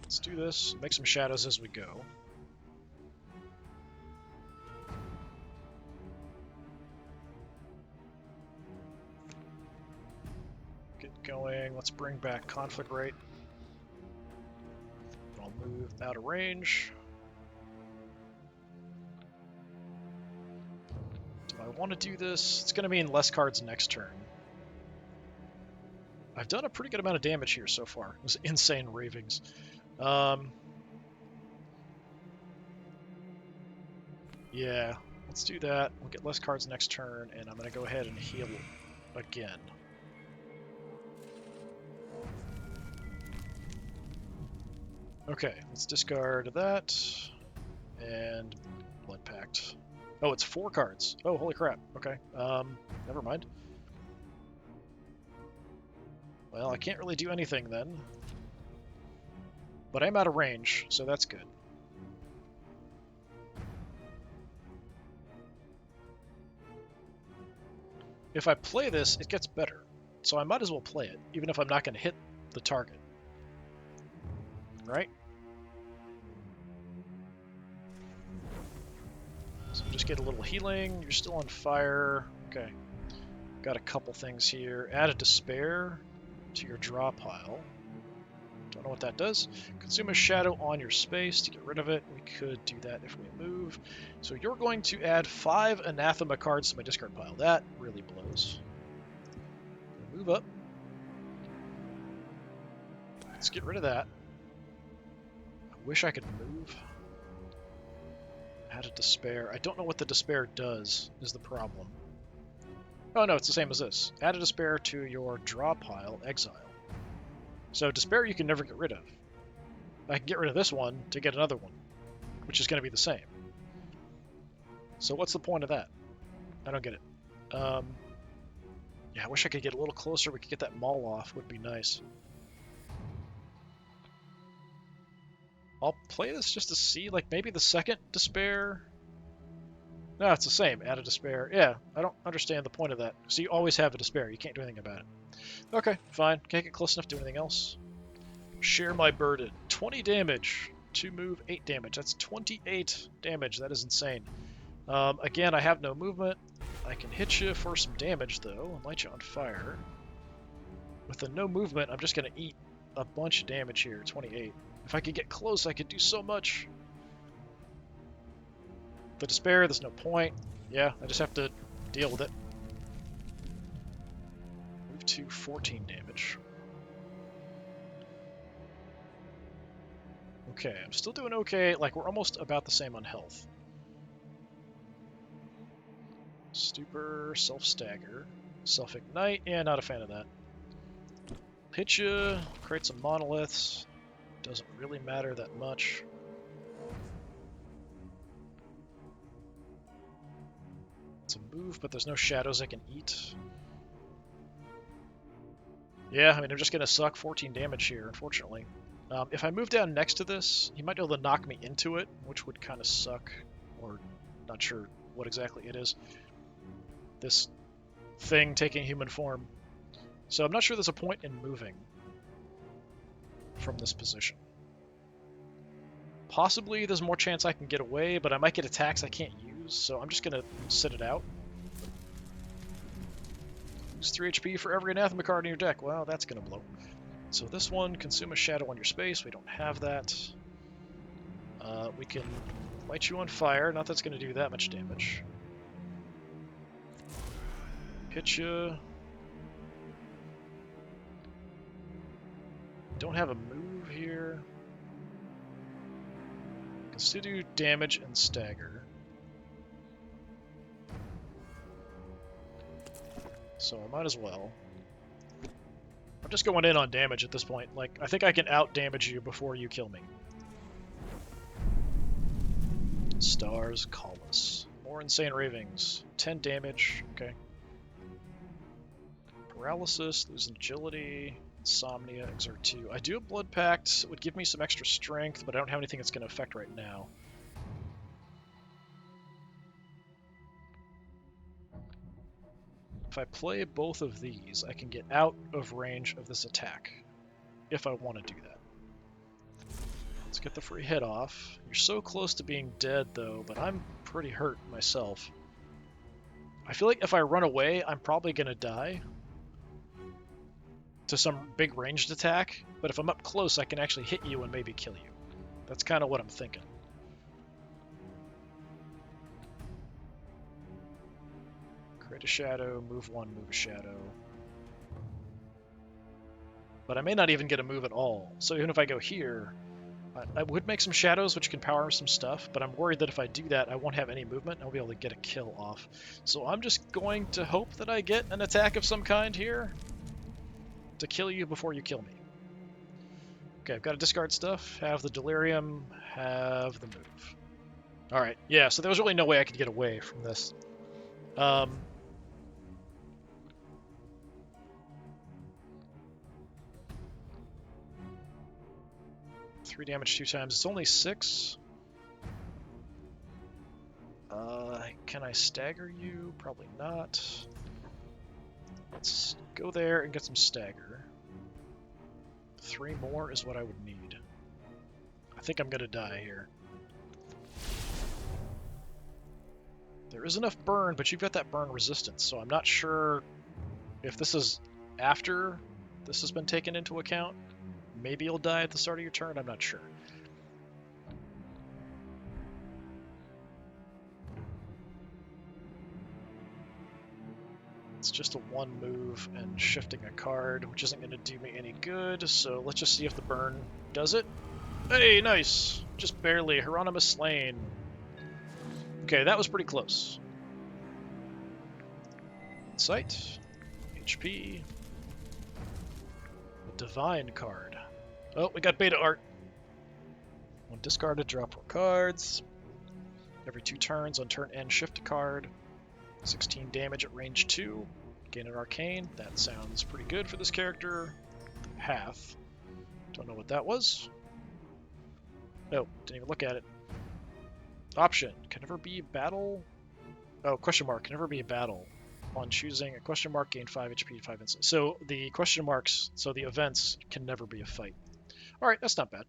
Let's do this, make some shadows as we go. Get going, let's bring back Conflagrate. I'll move out of range. Do I want to do this? It's going to mean less cards next turn. I've done a pretty good amount of damage here so far. It was insane ravings. Yeah, let's do that. We'll get less cards next turn, and I'm going to go ahead and heal again. Okay, let's discard that, and Blood Pact. Oh, it's 4 cards. Oh, holy crap. Okay, never mind. Well, I can't really do anything then. But I'm out of range, so that's good. If I play this, it gets better. So I might as well play it, even if I'm not going to hit the target. Right? So just get a little healing. You're still on fire. Okay. Got a couple things here. Add a despair to your draw pile. Don't know what that does. Consume a shadow on your space to get rid of it. We could do that if we move. So you're going to add 5 anathema cards to my discard pile. That really blows. Move up. Let's get rid of that. I wish I could move. Add a despair. I don't know what the despair does, is the problem. Oh no, it's the same as this. Add a despair to your draw pile, exile. So despair you can never get rid of. I can get rid of this one to get another one, which is going to be the same. So what's the point of that? I don't get it. Yeah, I wish I could get a little closer. We could get that maul off. Would be nice. I'll play this just to see, like, maybe the second despair. No, it's the same. Add a despair. Yeah, I don't understand the point of that. So you always have a despair. You can't do anything about it. Okay, fine. Can't get close enough to do anything else. Share my burden. 20 damage. 2 move, 8 damage. That's 28 damage. That is insane. Again, I have no movement. I can hit you for some damage, though, and light you on fire. With the no movement, I'm just going to eat a bunch of damage here. 28. If I could get close, I could do so much. the despair, there's no point. Yeah, I just have to deal with it. Move to 14 damage. Okay, I'm still doing okay. Like, we're almost about the same on health. Stupor, self-stagger, self-ignite. Yeah, not a fan of that. Hit you, create some monoliths. Doesn't really matter that much. It's a move, but there's no shadows I can eat. Yeah, I mean, I'm just going to suck 14 damage here, unfortunately. If I move down next to this, he might be able to knock me into it, which would kind of suck. Or, not sure what exactly it is. This thing taking human form. So I'm not sure there's a point in moving from this position. Possibly there's more chance I can get away, but I might get attacks I can't use, so I'm just going to sit it out. Lose 3 HP for every anathema card in your deck. Well, that's going to blow. So this one, consume a shadow on your space. We don't have that. We can light you on fire. Not that's going to do that much damage. Hit you. Don't have a move here. Can still do damage and stagger. So I might as well. I'm just going in on damage at this point. Like, I think I can out-damage you before you kill me. Stars call us. More insane ravings. 10 damage. Okay. Paralysis, losing agility, insomnia, exert 2. I do have Blood Pact. It would give me some extra strength, but I don't have anything that's going to affect right now. If I play both of these, I can get out of range of this attack, if I want to do that. Let's get the free hit off. You're so close to being dead, though, but I'm pretty hurt myself. I feel like if I run away, I'm probably going to die to some big ranged attack, but if I'm up close, I can actually hit you and maybe kill you. That's kind of what I'm thinking. Create a shadow, move 1, move a shadow. But I may not even get a move at all, so even if I go here, I would make some shadows, which can power some stuff, but I'm worried that if I do that, I won't have any movement, and I'll be able to get a kill off. So I'm just going to hope that I get an attack of some kind here to kill you before you kill me. Okay, I've got to discard stuff, have the delirium, have the move. Alright, yeah, so there was really no way I could get away from this. 3 damage 2 times. It's only 6. Can I stagger you? Probably not. Let's go there and get some stagger. 3 more is what I would need. I think I'm gonna die here. There is enough burn, but you've got that burn resistance, so I'm not sure if this is after this has been taken into account. Maybe you'll die at the start of your turn, I'm not sure. It's just a 1 move and shifting a card, which isn't going to do me any good, so let's just see if the burn does it. Hey, nice! Just barely. Hieronymus slain. Okay, that was pretty close. Insight. HP. A divine card. Oh, we got beta art. When discarded, draw 4 cards. Every 2 turns, on turn end, shift a card. 16 damage at range 2. Gain an arcane. That sounds pretty good for this character. Half. Don't know what that was. Oh, didn't even look at it. Option. Can never be battle. Oh, question mark. Can never be a battle. On choosing a question mark, gain 5 HP, 5 insight. So the question marks, so the events can never be a fight. Alright, that's not bad.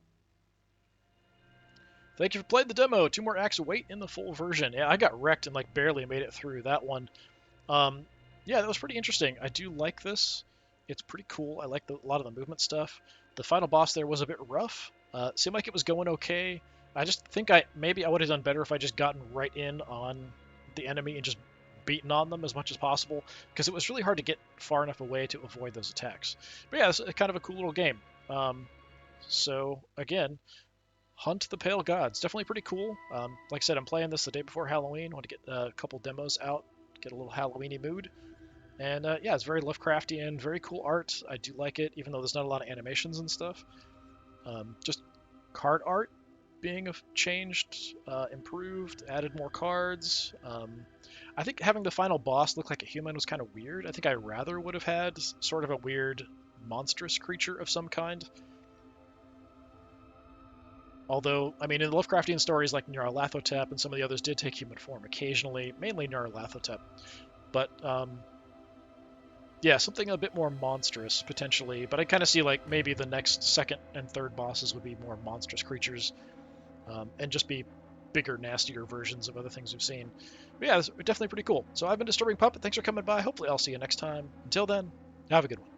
Thank you for playing the demo. 2 more acts await in the full version. Yeah, I got wrecked and like barely made it through that one. Yeah, that was pretty interesting. I do like this. It's pretty cool. I like a lot of the movement stuff. The final boss there was a bit rough. Seemed like it was going okay. I just think maybe I would have done better if I just gotten right in on the enemy and just beaten on them as much as possible, because it was really hard to get far enough away to avoid those attacks. But yeah, it's kind of a cool little game. So again, Hunt the Pale Gods, definitely pretty cool. Like I said, I'm playing this the day before Halloween. Want to get a couple demos out, get a little Halloweeny mood. And yeah, it's very Lovecraftian, very cool art. I do like it, even though there's not a lot of animations and stuff. Just card art being changed, improved, added more cards. I think having the final boss look like a human was kind of weird. I think I rather would have had sort of a weird monstrous creature of some kind. Although, I mean, in the Lovecraftian stories like Nyarlathotep and some of the others did take human form occasionally, mainly Nyarlathotep. But yeah, something a bit more monstrous potentially. But I kind of see like maybe the next second and third bosses would be more monstrous creatures, and just be bigger, nastier versions of other things we've seen. But yeah, it's definitely pretty cool. So I've been Disturbing Puppet. Thanks for coming by. Hopefully I'll see you next time. Until then, have a good one.